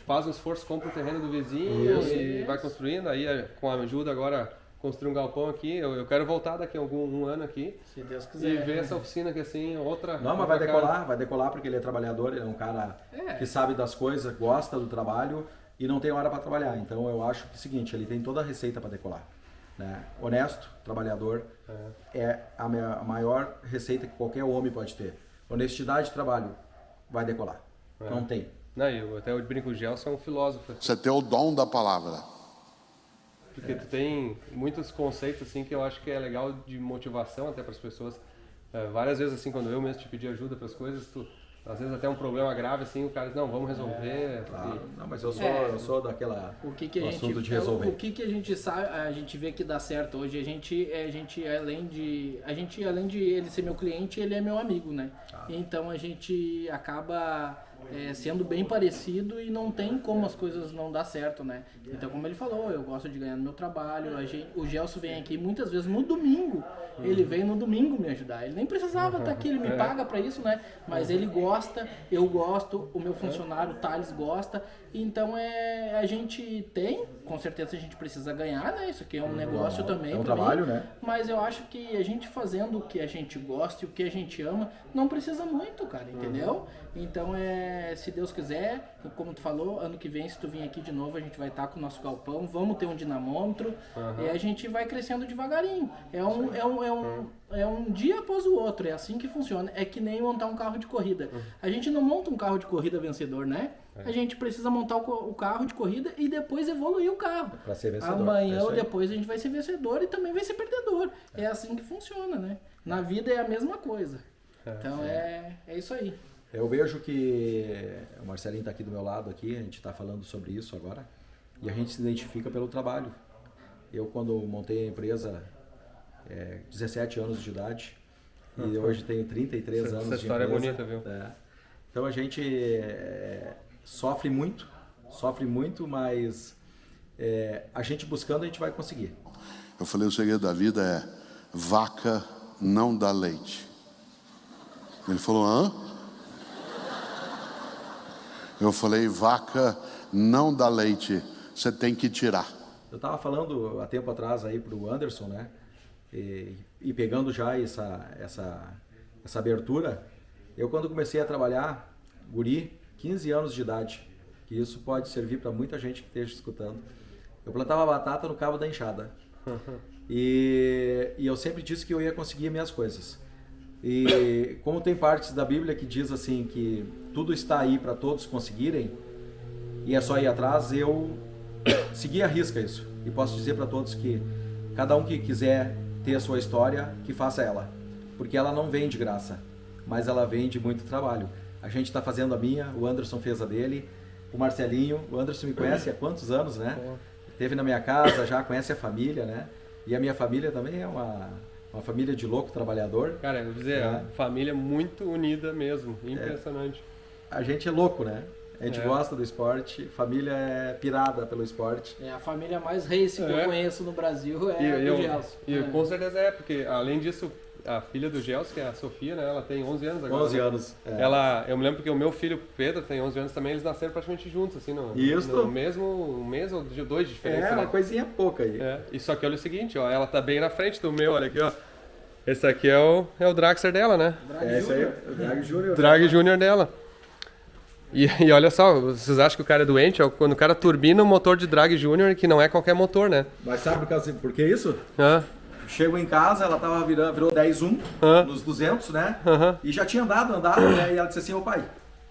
faz um esforço, compra o terreno do vizinho e vai construindo, aí com a ajuda agora construir um galpão aqui. Eu quero voltar daqui a um ano aqui. Se Deus quiser. E ver essa oficina aqui assim, outra... Não, mas vai decolar porque ele é trabalhador, ele é um cara que sabe das coisas, gosta do trabalho e não tem hora para trabalhar. Então eu acho que é o seguinte, ele tem toda a receita para decolar. Né? Honesto, trabalhador, é a maior receita que qualquer homem pode ter. Honestidade de trabalho, vai decolar. Não tem. Não, eu até brinco, o Gelson é um filósofo. Você tem o dom da palavra. Porque tu tem muitos conceitos assim que eu acho que é legal de motivação até para as pessoas. Várias vezes assim, quando eu mesmo te pedi ajuda para as coisas, às vezes até um problema grave assim, o cara diz, não, vamos resolver. Claro. Não, mas eu sou daquela assunto de resolver. O que a gente sabe, a gente vê que dá certo hoje, a gente além de ele ser meu cliente, ele é meu amigo, né? Então a gente acaba sendo bem parecido e não tem como as coisas não dar certo, né? Então, como ele falou, eu gosto de ganhar no meu trabalho, o Gelson vem aqui muitas vezes no domingo, ele vem no domingo me ajudar, ele nem precisava estar aqui, ele me paga pra isso, né? Mas ele gosta, eu gosto, o meu funcionário, o Thales, gosta, então a gente tem, com certeza a gente precisa ganhar, né? Isso aqui é um negócio também. É um trabalho, né? Mas eu acho que a gente fazendo o que a gente gosta e o que a gente ama, não precisa muito, cara, entendeu? Então, se Deus quiser, como tu falou, ano que vem, se tu vir aqui de novo, a gente vai estar com o nosso galpão, vamos ter um dinamômetro, e a gente vai crescendo devagarinho. É um dia após o outro, é assim que funciona. É que nem montar um carro de corrida. A gente não monta um carro de corrida vencedor, né? A gente precisa montar o carro de corrida e depois evoluir o carro. Para ser vencedor. Amanhã ou depois a gente vai ser vencedor e também vai ser perdedor. É assim que funciona, né? Na vida é a mesma coisa. Então é isso aí. Eu vejo que o Marcelinho está aqui do meu lado, aqui, a gente está falando sobre isso agora, e a gente se identifica pelo trabalho. Eu, quando montei a empresa, 17 anos de idade, e hoje tenho 33 anos de empresa. Essa história é bonita, viu? Então a gente sofre muito, mas a gente buscando a gente vai conseguir. Eu falei, o segredo da vida é vaca não dá leite. Ele falou, hã? Eu falei, vaca não dá leite, você tem que tirar. Eu estava falando há tempo atrás aí pro Anderson, né? E pegando já essa abertura, eu quando comecei a trabalhar, guri, 15 anos de idade, que isso pode servir para muita gente que esteja escutando. Eu plantava batata no cabo da enxada. E eu sempre disse que eu ia conseguir minhas coisas. E como tem partes da Bíblia que diz assim que tudo está aí para todos conseguirem e é só ir atrás, eu segui à risca isso. E posso dizer para todos que cada um que quiser ter a sua história, que faça ela. Porque ela não vem de graça, mas ela vem de muito trabalho. A gente está fazendo a minha, o Anderson fez a dele, o Marcelinho, o Anderson me conhece há quantos anos, né? Esteve na minha casa, já conhece a família, né? E a minha família também é uma família de louco trabalhador. Cara, eu vou dizer, a família muito unida mesmo, impressionante. A gente é louco, né? A gente gosta do esporte, família é pirada pelo esporte. A família mais race que eu conheço no Brasil é do Gelson. E com certeza porque além disso, a filha do Gelson, que é a Sofia, né? Ela tem 11 anos agora. 11 anos. Eu me lembro que o meu filho Pedro tem 11 anos também, eles nasceram praticamente juntos, assim, no mesmo mês ou dois de diferença. Uma coisinha pouca aí. E só que olha o seguinte, ó, ela tá bem na frente do meu, olha aqui, ó. Esse aqui é o Draxler dela, né? Esse aí, o Drag Júnior. Drag Júnior dela. E olha só, vocês acham que o cara é doente? Quando o cara turbina um motor de Drag Júnior, que não é qualquer motor, né? Mas sabe por que isso? Chego em casa, ela virou 10-1 nos 200, né? E já tinha andado, né? E ela disse assim, ô pai,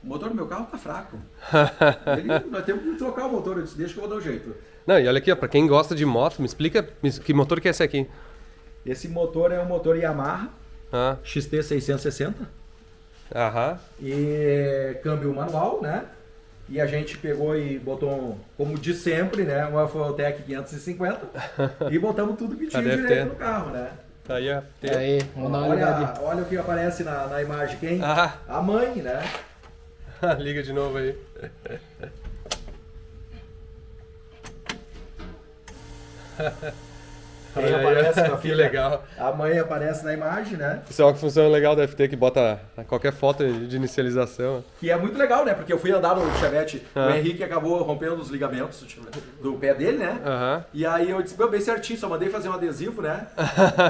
o motor do meu carro tá fraco. Nós temos que trocar o motor. Eu disse, deixa que eu vou dar um jeito. Não, e olha aqui, ó, pra quem gosta de moto, me explica que motor que é esse aqui? Esse motor é um motor Yamaha XT660. E câmbio manual, né? E a gente pegou e botou, como de sempre, né? Um Fueltec 550 e botamos tudo que tinha direito no carro, né? Tá aí, olha o que aparece na imagem, quem? A mãe, né? Liga de novo aí. Quem aparece com a Que filha, legal. a mãe aparece na imagem, né? Isso é uma função legal da FT, que bota qualquer foto de inicialização. Que é muito legal, né? Porque eu fui andar no Chevette, o Henrique acabou rompendo os ligamentos do pé dele, né? Aham. E aí eu disse, bem certinho, só mandei fazer um adesivo, né?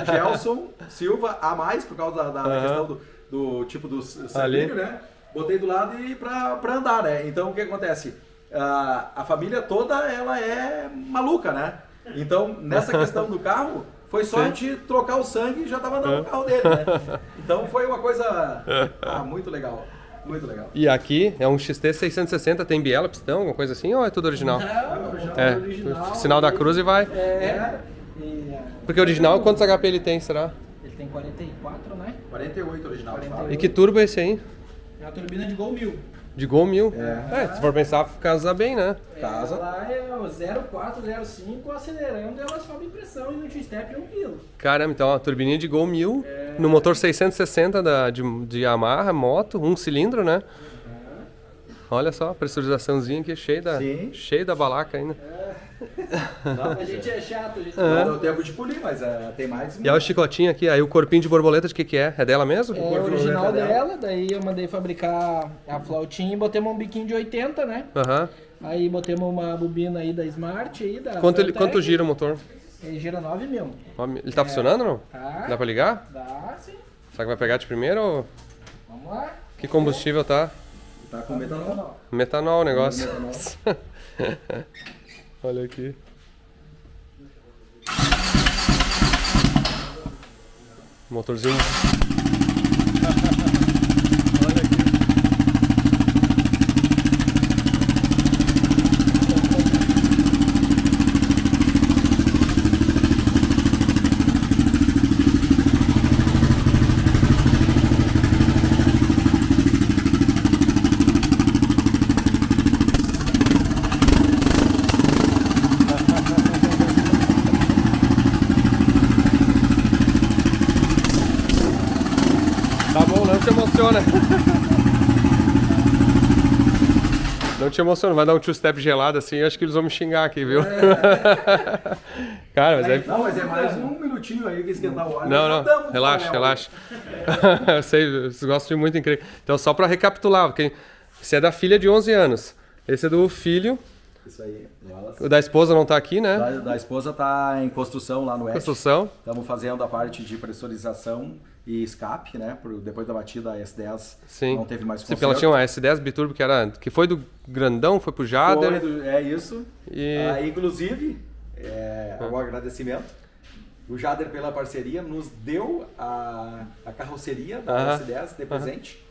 Gelson Silva a mais, por causa da questão do tipo do sanguíneo, né? Botei do lado e pra andar, né? Então o que acontece? A família toda, ela é maluca, né? Então, nessa questão do carro, foi só a gente trocar o sangue e já tava andando no carro dele, né? Então foi uma coisa muito legal. Muito legal. E aqui é um XT 660, tem biela, pistão, alguma coisa assim, ou é tudo original? Não, original. Sinal da cruz e vai. Porque o original, quantos HP ele tem, será? Ele tem 44, né? 48 original. 48. E que turbo é esse aí? É uma turbina de Gol 1000. De Gol 1000? Se for pensar, casa bem, né? Casa. Ela é o 0,4, 0,5, acelerando, ela sobe pressão e no T-Step é 1 kg. Caramba, então a turbininha de Gol 1000, no motor 660 de Yamaha, moto, 1 cilindro, né? Olha só, a pressurizaçãozinha aqui cheia da balaca ainda. A gente é chato, a gente Não deu tempo de polir, mas tem mais. E olha o chicotinho aqui, aí o corpinho de borboleta de que é? É dela mesmo? É original dela, daí eu mandei fabricar a flautinha e botemos um biquinho de 80, né? Aham. Aí botemos uma bobina aí da Smart aí, da Quanto gira o motor? Ele gira 9.000. Ele tá funcionando ou não? Tá. Dá pra ligar? Dá sim. Será que vai pegar de primeira ou... Vamos lá. Que combustível tá? Tá com metanol. Metanol o negócio. Olha aqui. Motorzinho. Olha aqui. Tá bom, não te emociona. Não te emociona, vai dar um two-step gelado assim, eu acho que eles vão me xingar aqui, viu? Cara, mas é... Não, mas é mais um minutinho aí que esquentar o óleo. Não, relaxa. Eu sei, vocês gostam de muito incrível. Então, só pra recapitular, esse é da filha de 11 anos, esse é do filho. Isso aí. O da esposa não tá aqui, né? Da esposa tá em construção lá no Oeste. Construção. Estamos fazendo a parte de pressurização e escape, né? Depois da batida a S10 Sim. não teve mais Sim, conserto. porque ela tinha uma S10 biturbo que foi do grandão, foi pro Jader. É isso. E... Aí, inclusive, um agradecimento. O Jader, pela parceria, nos deu a carroceria da S10 de presente.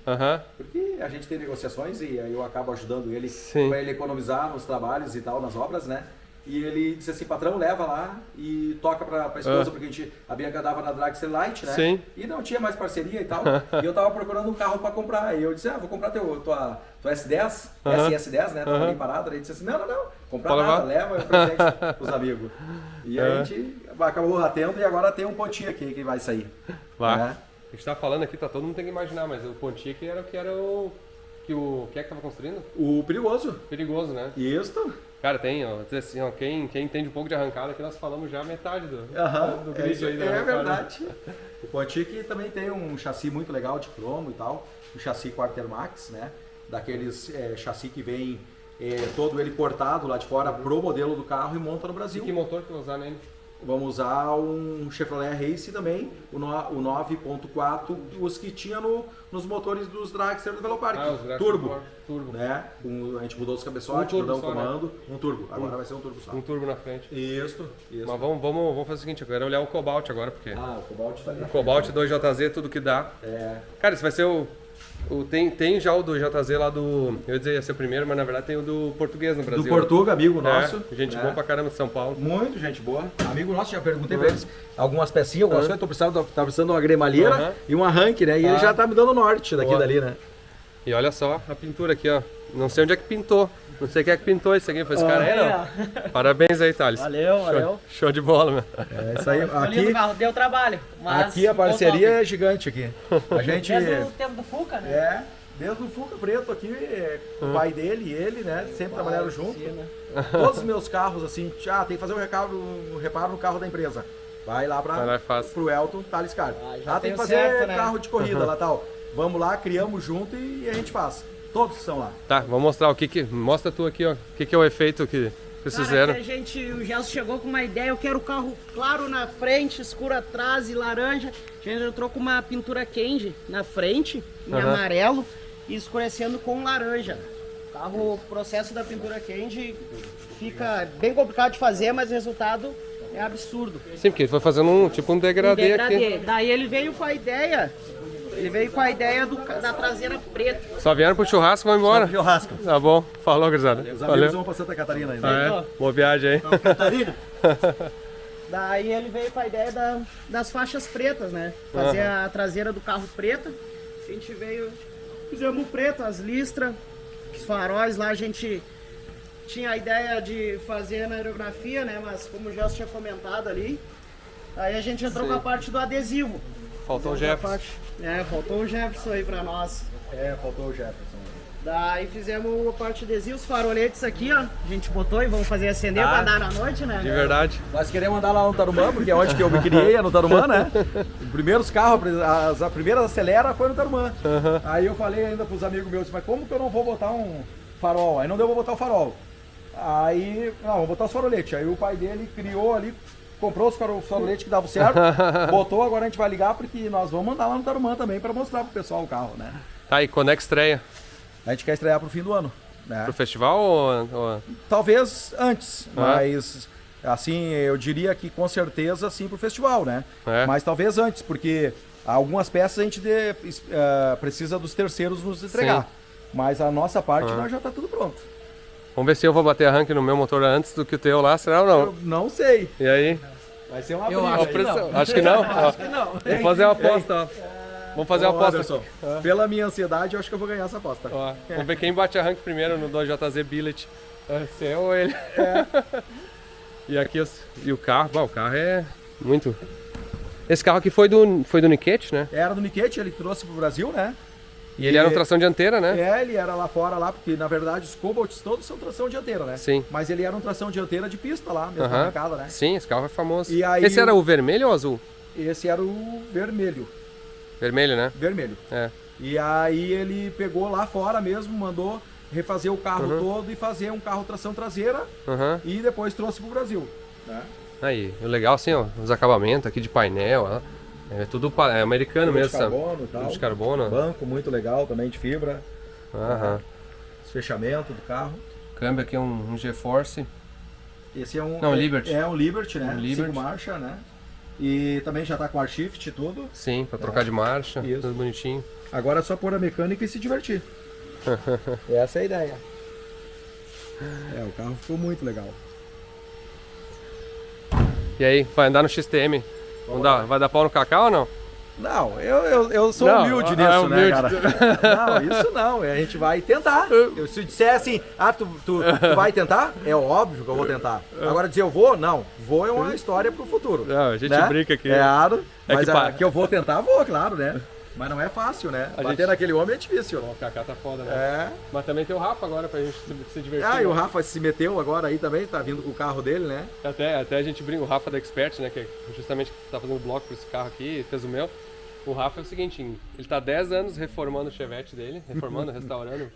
Porque a gente tem negociações e aí eu acabo ajudando ele para ele economizar nos trabalhos e tal, nas obras, né? E ele disse assim, patrão, leva lá e toca pra esposa, porque a Bianca dava na Dragster Light, né? Sim. E não tinha mais parceria e tal. E eu tava procurando um carro pra comprar. E eu disse, vou comprar tua S10, SS10, né? Tava bem parada. Ele disse assim, não, comprar nada, leva presente pros amigos. E aí a gente acabou atendo e agora tem um pontinho aqui que vai sair. Vai. Né? A gente tá falando aqui, todo mundo tem que imaginar, mas o pontinho aqui era o que é que tava construindo? O perigoso. Perigoso, né? Isso. Cara, tem, ó, assim, ó, quem entende um pouco de arrancada, aqui nós falamos já metade do grid aí da arrancada. Verdade. O Pontic também tem um chassi muito legal de cromo e tal, o chassi Quartermax, né? Daqueles chassi que vem todo ele cortado lá de fora pro modelo do carro e monta no Brasil. E que motor que vai usar nele? Vamos usar um Chevrolet Race também, o 9.4, os que tinha nos motores dos Dragster do Velopark. Turbo. Né? A gente mudou os cabeçotes, mudou o comando. Um turbo. Agora vai ser um turbo só. Um turbo na frente. Isso. Mas vamos fazer o seguinte, eu quero olhar o Cobalt agora, porque... o Cobalt tá ali. O Cobalt 2JZ, tudo que dá. Cara, esse vai ser tem já o do JZ lá do... Eu ia dizer, ia ser o primeiro, mas na verdade tem o do Português no Brasil. Do Portuga, amigo nosso. Gente boa pra caramba de São Paulo. Muito gente boa. Amigo nosso, já perguntei pra eles algumas pecinhas, algumas coisas. Tava precisando de uma gremalheira e um arranque, né? E ele já tá me dando norte daqui e dali, né? E olha só a pintura aqui, ó. Não sei onde é que pintou. Não sei quem é que pintou isso aqui. Foi esse cara aí, não? Parabéns aí, Thales. Valeu. Show de bola, meu. É isso aí. Aqui, deu trabalho. Mas aqui a parceria é gigante aqui. A gente... Desde o tempo do Fuca, né? Desde o Fuca Preto aqui, o pai dele e ele, né? Sempre trabalharam junto. Todos os meus carros, assim, tem que fazer um reparo no carro da empresa. Vai lá Vai lá e faz. pro Elton Taliscar. já Lá tem tenho que fazer certo, né? carro de corrida lá tal. Vamos lá, criamos junto e a gente faz. Todos são lá. Tá, vamos mostrar o que. Mostra tu aqui, ó. O que é o efeito que vocês fizeram. Cara, o Gelson chegou com uma ideia, eu quero o carro claro na frente, escuro atrás e laranja. A gente entrou com uma pintura candy na frente, em amarelo, e escurecendo com laranja. O processo da pintura candy fica bem complicado de fazer, mas o resultado é absurdo. Sim, porque ele foi fazendo um degradê aqui. Daí ele veio com a ideia, da traseira preta. Só vieram pro churrasco e vão embora. Churrasco. Tá bom, falou, gurizada. Os amigos Valeu. vão pra Santa Catarina ainda. Ah, é? Boa viagem aí. Catarina? Daí ele veio com a ideia das faixas pretas, né? Fazer a traseira do carro preta. A gente fizemos preto, as listras, os faróis lá, a gente tinha a ideia de fazer na aerografia, né? Mas como o Gelson tinha comentado ali, aí a gente entrou com a parte do adesivo. Faltou o Jefferson. Faltou o Jefferson aí pra nós. Faltou o Jefferson. Daí fizemos a parte de adesivo, os faroletes aqui, ó. A gente botou e vamos fazer acender pra andar na noite, né? De verdade. Nós queremos andar lá no Tarumã, porque é onde que eu me criei, é no Tarumã, né? Os primeiros carros, a primeira acelera foi no Tarumã. Aí eu falei ainda pros amigos meus, mas como que eu não vou botar um farol? Aí não deu pra botar o farol. Aí, não, vamos botar os faroletes. Aí o pai dele criou ali, comprou os faroletes que davam certo, botou, agora a gente vai ligar porque nós vamos andar lá no Tarumã também pra mostrar pro pessoal o carro, né? Tá, e quando é que estreia? A gente quer estrear pro fim do ano, né? Pro festival ou... Talvez antes, mas assim, eu diria que com certeza sim pro festival, né? É. Mas talvez antes, porque algumas peças a gente precisa dos terceiros nos entregar. Sim. Mas a nossa parte nós já tá tudo pronto. Vamos ver se eu vou bater arranque no meu motor antes do que o teu lá, será ou não? Eu não sei. E aí? Vai ser uma Eu briga. acho que não. Acho que não? Vamos fazer uma aposta, ó. Vamos fazer uma Ô, aposta. Anderson, pela minha ansiedade, eu acho que eu vou ganhar essa aposta. Ó, vamos ver quem bate arranque primeiro no 2JZ Billet. Se é ou ele. E aqui e o carro, o carro é muito... Esse carro aqui foi do Niket, né? Era do Niket, ele trouxe pro Brasil, né? E ele era uma tração dianteira, né? Ele era lá fora, porque na verdade os Cobalts todos são tração dianteira, né? Sim. Mas ele era um tração dianteira de pista lá, mesmo na arrancada, né? Sim, esse carro é famoso. E aí esse era o vermelho ou o azul? Esse era o vermelho. Vermelho, né? Vermelho. É. E aí ele pegou lá fora mesmo, mandou refazer o carro todo e fazer um carro tração traseira e depois trouxe pro Brasil, né? Aí, o legal assim, ó, os acabamentos aqui de painel, ó, é tudo americano mesmo, de carbono e tal. Tudo de carbono. Banco muito legal também de fibra. Os fechamentos do carro. Câmbio aqui é um GeForce. Esse é um... Não, Liberty. É um Liberty, né? Um Liberty. 5 marcha, né? E também já tá com ar shift e tudo. Sim, pra trocar de marcha, Isso. tudo bonitinho. Agora é só pôr a mecânica e se divertir. Essa é a ideia. O carro ficou muito legal. E aí, vai andar no XTM? Vai dar pau no Cacau ou não? Não, eu sou Não, humilde é nisso, né, humilde. cara? Não, isso não. A gente vai tentar. Se disser assim, tu vai tentar? É óbvio que eu vou tentar. Agora dizer eu vou? Não. Vou é uma história pro futuro. Não, a gente né? brinca aqui. Claro. Mas que que eu vou tentar, vou, claro, né? Mas não é fácil, né? Bater naquele homem é difícil. O Cacá tá foda, né? Mas também tem o Rafa agora pra gente se divertir. E o Rafa se meteu agora aí também, tá vindo com o carro dele, né? Até a gente brinca, o Rafa da Expert, né? Que justamente tá fazendo bloco pra esse carro aqui, fez o meu. O Rafa é o seguinte, ele tá 10 anos reformando o Chevette dele, restaurando.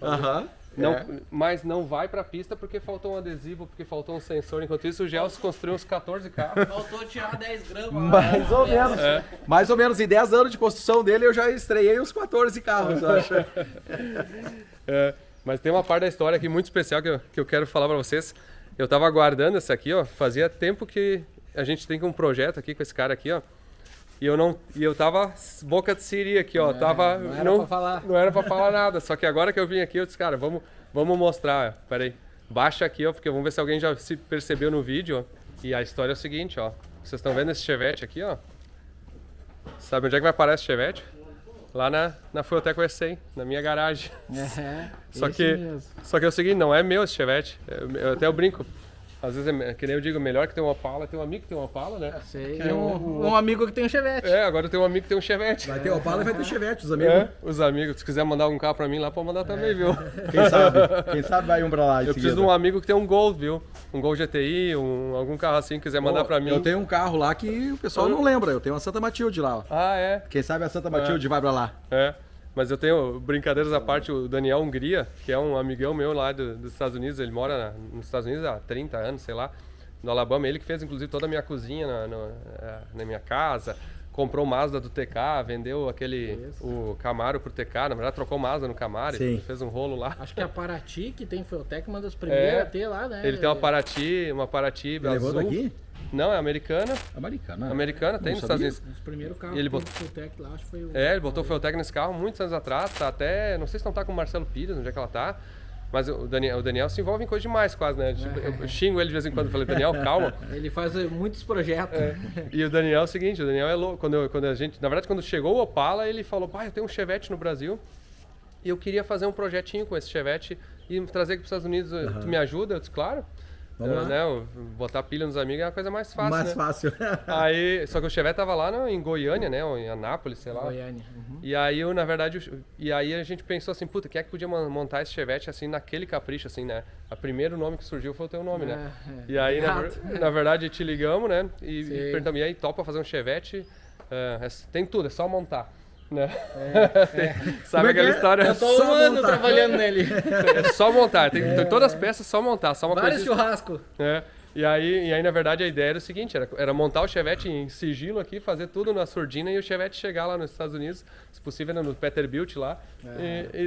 Mas não vai pra pista porque faltou um adesivo, porque faltou um sensor. Enquanto isso, o Gelson construiu uns 14 carros. Faltou tirar 10 gramas. Mais ou menos. Mais ou menos, em 10 anos de construção dele, eu já estreiei uns 14 carros, eu acho. Mas tem uma parte da história aqui muito especial que eu quero falar pra vocês. Eu tava aguardando essa aqui, ó. Fazia tempo que a gente tem um projeto aqui com esse cara aqui, ó. E eu tava boca de siri aqui, ó. Não era pra falar nada. Só que agora que eu vim aqui, eu disse, cara, vamos mostrar. Pera aí. Baixa aqui, ó, porque vamos ver se alguém já se percebeu no vídeo, ó. E a história é o seguinte, ó. Vocês estão vendo esse Chevette aqui, ó? Sabe onde é que vai parar esse Chevette? Lá na Fueltech USA, na minha garagem. Só que é o seguinte, não é meu esse Chevette. Eu até brinco. Às vezes, que nem eu digo, melhor que ter um Opala, tem um amigo que tem um Opala, né? Sei. E um amigo que tem um Chevette. Agora eu tenho um amigo que tem um Chevette. Vai ter Opala e vai ter Chevette, os amigos. Os amigos. Se quiser mandar um carro pra mim lá, pode mandar também, viu? Quem sabe vai um pra lá. Eu preciso de um amigo que tem um Gol, viu? Um Gol GTI, algum carro assim, quiser mandar pra mim. Eu tenho um carro lá que o pessoal não lembra. Eu tenho uma Santa Matilde lá, ó. Ah, é? Quem sabe a Santa Matilde vai pra lá. Mas eu tenho, brincadeiras à parte, o Daniel Hungria, que é um amigão meu lá dos Estados Unidos, ele mora nos Estados Unidos há 30 anos, sei lá, no Alabama. Ele que fez, inclusive, toda a minha cozinha na minha casa. Comprou o Mazda do TK, vendeu o Camaro pro TK, na verdade trocou o Mazda no Camaro, fez um rolo lá. Acho que a Paraty, que tem Fueltech, uma das primeiras a ter lá, né? Ele tem uma Paraty azul. Levou daqui? Não, é americana. Americana? Tem nos Estados Unidos. Os primeiros carros ele que botou Fueltech lá, acho que foi o... ele botou o Fueltech nesse carro muitos anos atrás, tá até, não sei se não tá com o Marcelo Pires, onde é que ela tá, mas o Daniel se envolve em coisa demais quase, né? Eu xingo ele de vez em quando, falei, Daniel, calma. Ele faz muitos projetos. E o Daniel é o seguinte, o Daniel é louco, quando a gente, na verdade, quando chegou o Opala, ele falou, pai, eu tenho um Chevette no Brasil, e eu queria fazer um projetinho com esse Chevette e trazer aqui para os Estados Unidos, tu me ajuda? Eu disse, claro. Né, botar pilha nos amigos é a coisa mais fácil. Mais fácil. Aí, só que o Chevette tava lá em Goiânia, né? Ou em Anápolis, sei lá. Goiânia. E aí na verdade, a gente pensou assim, puta, quem é que podia montar esse Chevette assim naquele capricho, assim, né? O primeiro nome que surgiu foi o teu nome, né? E aí, na verdade, te ligamos, né? E perguntamos, e aí, topa fazer um Chevette? Tem tudo, é só montar. Né? Sabe aquela história? Eu tô um ano trabalhando nele. É só montar, tem todas as peças, só montar, só uma Vários coisa. churrasco. E aí, na verdade, a ideia era o seguinte, era montar o Chevette em sigilo aqui, fazer tudo na surdina e o Chevette chegar lá nos Estados Unidos, se possível no Peterbilt lá,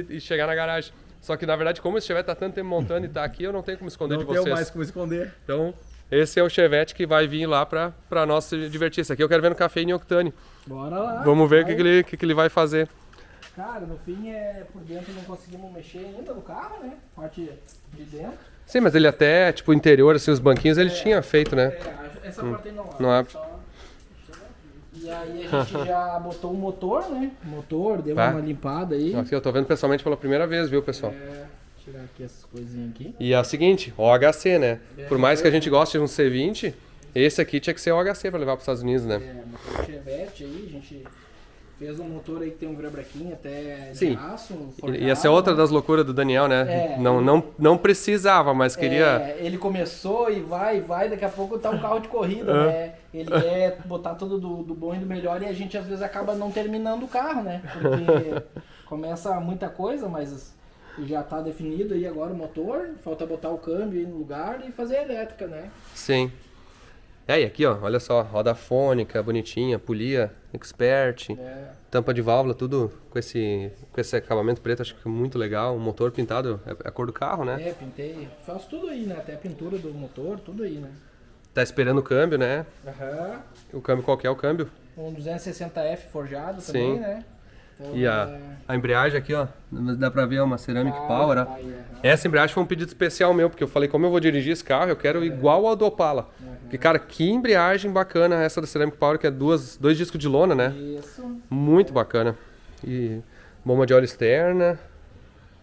e chegar na garagem. Só que, na verdade, como esse Chevette tá tanto tempo montando e tá aqui, eu não tenho como esconder de vocês. Não tenho mais como esconder. Então, esse é o Chevette que vai vir lá pra nós se divertir. Esse aqui eu quero ver no café Octane. Bora lá. Vamos ver o que ele vai fazer. Cara, no fim, por dentro não conseguimos mexer ainda no carro, né? Parte de dentro. Sim, mas ele até, tipo, o interior, assim, os banquinhos, ele tinha feito, né? Essa parte aí não abre. Não abre. E aí a gente já botou o motor, né? Deu uma limpada aí. Aqui eu tô vendo pessoalmente pela primeira vez, viu, pessoal? Tirar aqui essas coisinhas aqui. E é o seguinte, OHC, né? Por mais que a gente goste de um C20, esse aqui tinha que ser OHC pra levar pros Estados Unidos, né? Motor Chevette aí, a gente fez um motor aí que tem um virabrequim até de Sim. aço. E essa é outra das loucuras do Daniel, né? Não precisava, mas queria... Ele começou e vai, daqui a pouco tá um carro de corrida, né? Ele quer botar tudo do bom e do melhor e a gente às vezes acaba não terminando o carro, né? Porque começa muita coisa, mas já tá definido aí agora o motor, falta botar o câmbio aí no lugar e fazer a elétrica, né? Sim. E aqui, ó, olha só, roda fônica, bonitinha, polia, expert, tampa de válvula, tudo com esse acabamento preto, acho que é muito legal. O motor pintado, é a cor do carro, né? Pintei, faço tudo aí, né? Até a pintura do motor, tudo aí, né? Tá esperando o câmbio, né? Aham. O câmbio, qual que é o câmbio? Um 260F forjado Sim. também, né? Então, E a embreagem aqui, ó, dá pra ver, uma Ceramic Power, ó. Essa embreagem foi um pedido especial meu, porque eu falei, como eu vou dirigir esse carro, eu quero igual ao do Opala. Porque, cara, que embreagem bacana essa da Ceramic Power, que é dois discos de lona, né? Isso. Muito bacana. E bomba de óleo externa,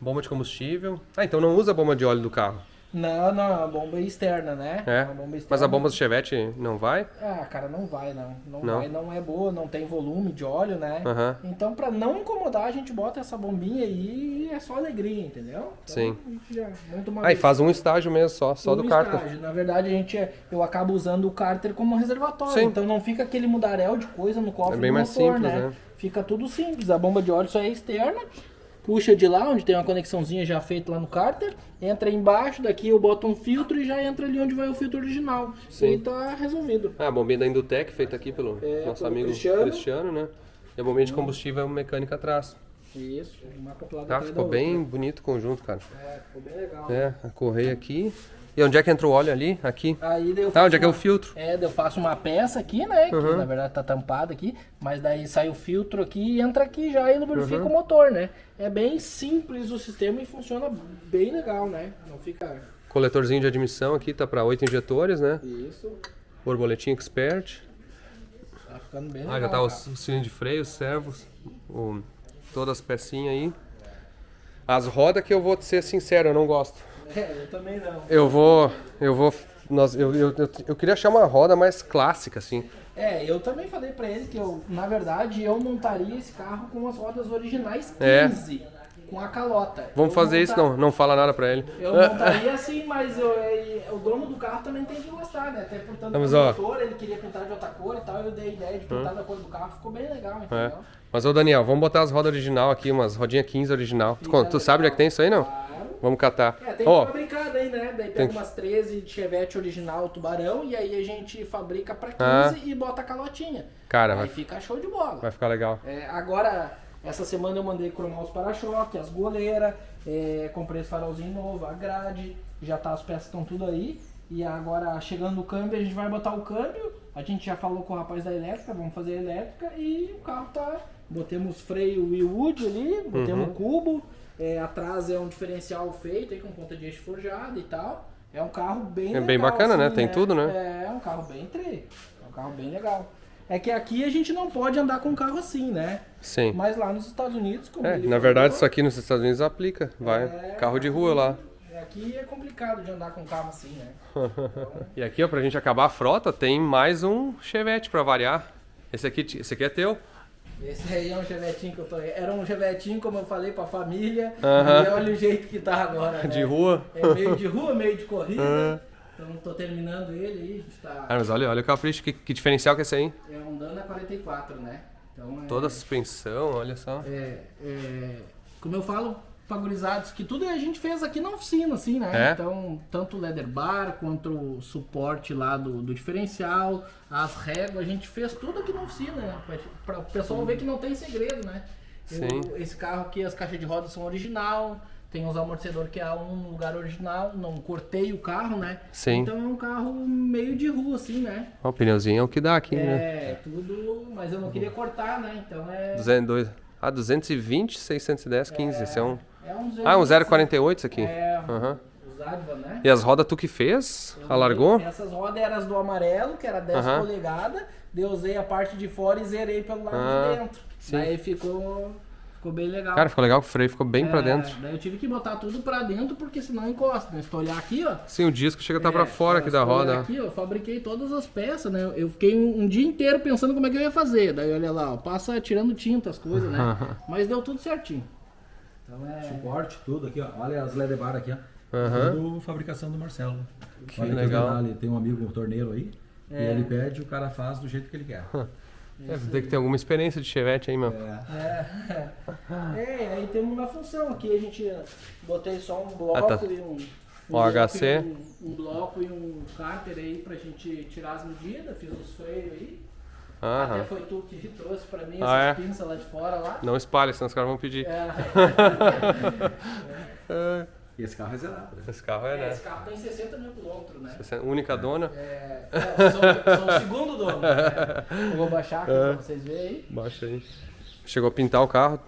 bomba de combustível. Então não usa a bomba de óleo do carro. Não, a bomba é externa, né? Uma bomba externa. Mas a bomba do Chevette não vai? Cara, não vai, não. Não vai, não é boa, não tem volume de óleo, né? Então, pra não incomodar, a gente bota essa bombinha aí e é só alegria, entendeu? Então, Sim. A gente já monta uma E faz um estágio mesmo só do cárter. estágio. Na verdade, eu acabo usando o cárter como reservatório. Sim. Então não fica aquele mudaréu de coisa no cofre É bem do mais motor, simples, né? né? Fica tudo simples. A bomba de óleo só é externa. Puxa de lá, onde tem uma conexãozinha já feita lá no cárter, entra embaixo, daqui eu boto um filtro e já entra ali onde vai o filtro original. Sim. E tá resolvido. A bombinha da Indutec, feita aqui pelo nosso pelo amigo Cristiano, né? E a bombinha de combustível é uma mecânica atrás. Isso, uma acoplada atrás Ficou da bem outra. bonito o conjunto, cara. Ficou bem legal. A correia aqui. E onde é que entra o óleo ali? Aqui. Aí daí eu Onde é que é o filtro? daí eu faço uma peça aqui, né? Que na verdade tá tampada aqui. Mas daí sai o filtro aqui e entra aqui já e lubrifica o motor, né? É bem simples o sistema e funciona bem legal, né? Não fica... Coletorzinho de admissão aqui, tá para 8 injetores, né? Isso. Borboletinha Expert. Tá ficando bem legal. Já tá o cilindro de freio, os servos, todas as pecinhas aí. As rodas que eu vou ser sincero, eu não gosto. Eu também não. Eu vou eu queria achar uma roda mais clássica, assim. Eu também falei pra ele que na verdade, eu montaria esse carro com as rodas originais 15, com a calota. Vamos fazer isso, não fala nada pra ele. Eu montaria assim, mas o dono do carro também tem que gostar, né? Até portanto, o motor, ele queria pintar de outra cor e tal, eu dei a ideia de pintar da cor do carro, ficou bem legal, entendeu? Mas, ô Daniel, vamos botar as rodas original aqui, umas rodinhas 15 original. Tu sabe onde é que tem isso aí, não? Claro. Vamos catar. Tem fabricado aí, né? Daí pega umas 13 de Chevette original Tubarão e aí a gente fabrica pra 15 e bota a calotinha. Cara, aí fica show de bola. Vai ficar legal. Agora, essa semana eu mandei cromar os para-choques, as goleiras, comprei esse farolzinho novo, a grade, já tá, as peças estão tudo aí. E agora, chegando no câmbio, a gente vai botar o câmbio. A gente já falou com o rapaz da elétrica, vamos fazer a elétrica e o carro tá... Botemos freio Willwood ali, botemos cubo. Atrás é um diferencial feito aí com ponta de eixo forjado e tal. É um carro bem legal. Bem bacana, assim, né? Tem tudo, né? É um carro bem tri. É um carro bem legal. É que aqui a gente não pode andar com um carro assim, né? Sim. Mas lá nos Estados Unidos, como ele Na falou, verdade, isso aqui nos Estados Unidos aplica. Vai. Carro de rua lá. Aqui é complicado de andar com um carro assim, né? E aqui, ó, pra gente acabar a frota, tem mais um Chevette pra variar. Esse aqui é teu? Esse aí é um Chevetinho que eu tô... Era um Chevetinho, como eu falei, pra família. E olha o jeito que tá agora, né? De rua? É meio de rua, meio de corrida. Então tô terminando ele aí. Tá... mas olha o capricho. Que diferencial que é esse aí? É um Dana 44, né? Então, toda a suspensão, olha só. Como eu falo pra gurizados, que tudo a gente fez aqui na oficina, assim, né? Então, tanto o leather bar, quanto o suporte lá do diferencial, as réguas, a gente fez tudo aqui na oficina, né? Pra o pessoal ver que não tem segredo, né? Esse carro aqui, as caixas de rodas são original, tem os amortecedores que é um lugar original, não cortei o carro, né? Sim. Então é um carro meio de rua, assim, né? O pneuzinho é o que dá aqui, né? Tudo, mas eu não queria cortar, né? Então 220, 610, 15. Esse é um... um 0,48 isso aqui. Zadva, né? E as rodas tu que fez? Alargou? Essas rodas eram as do amarelo, que era 10 polegadas. Daí eu usei a parte de fora e zerei pelo lado de dentro. Sim. Daí ficou bem legal. Cara, ficou legal que o freio ficou bem pra dentro. Daí eu tive que botar tudo pra dentro, porque senão encosta, né? Se tu olhar aqui, ó. Sim, o disco chega a estar pra fora aqui da roda. Aqui, ó, eu fabriquei todas as peças, né? Eu fiquei um dia inteiro pensando como é que eu ia fazer. Daí olha lá, ó, passa tirando tinta as coisas, né? Mas deu tudo certinho. Então Suporte, tudo aqui, ó. Olha as leather bar aqui, ó. Tudo fabricação do Marcelo. Que olha legal. Ele tem um amigo, um torneiro aí. E ele pede, o cara faz do jeito que ele quer. Tem que ter alguma experiência de Chevette aí, meu. Aí temos uma função aqui, a gente botei só um bloco e um HC. Um bloco e um cárter aí pra gente tirar as medidas, fiz os freios aí. Até foi tu que trouxe pra mim essas pinças lá de fora lá. Não espalha, senão os caras vão pedir. E esse carro é zerado, né? Esse carro né? Esse carro tem 60 mil quilômetros, né? Única dona? Sou o segundo dono. Né? Eu vou baixar aqui pra vocês verem aí. Baixa aí. Chegou a pintar o carro?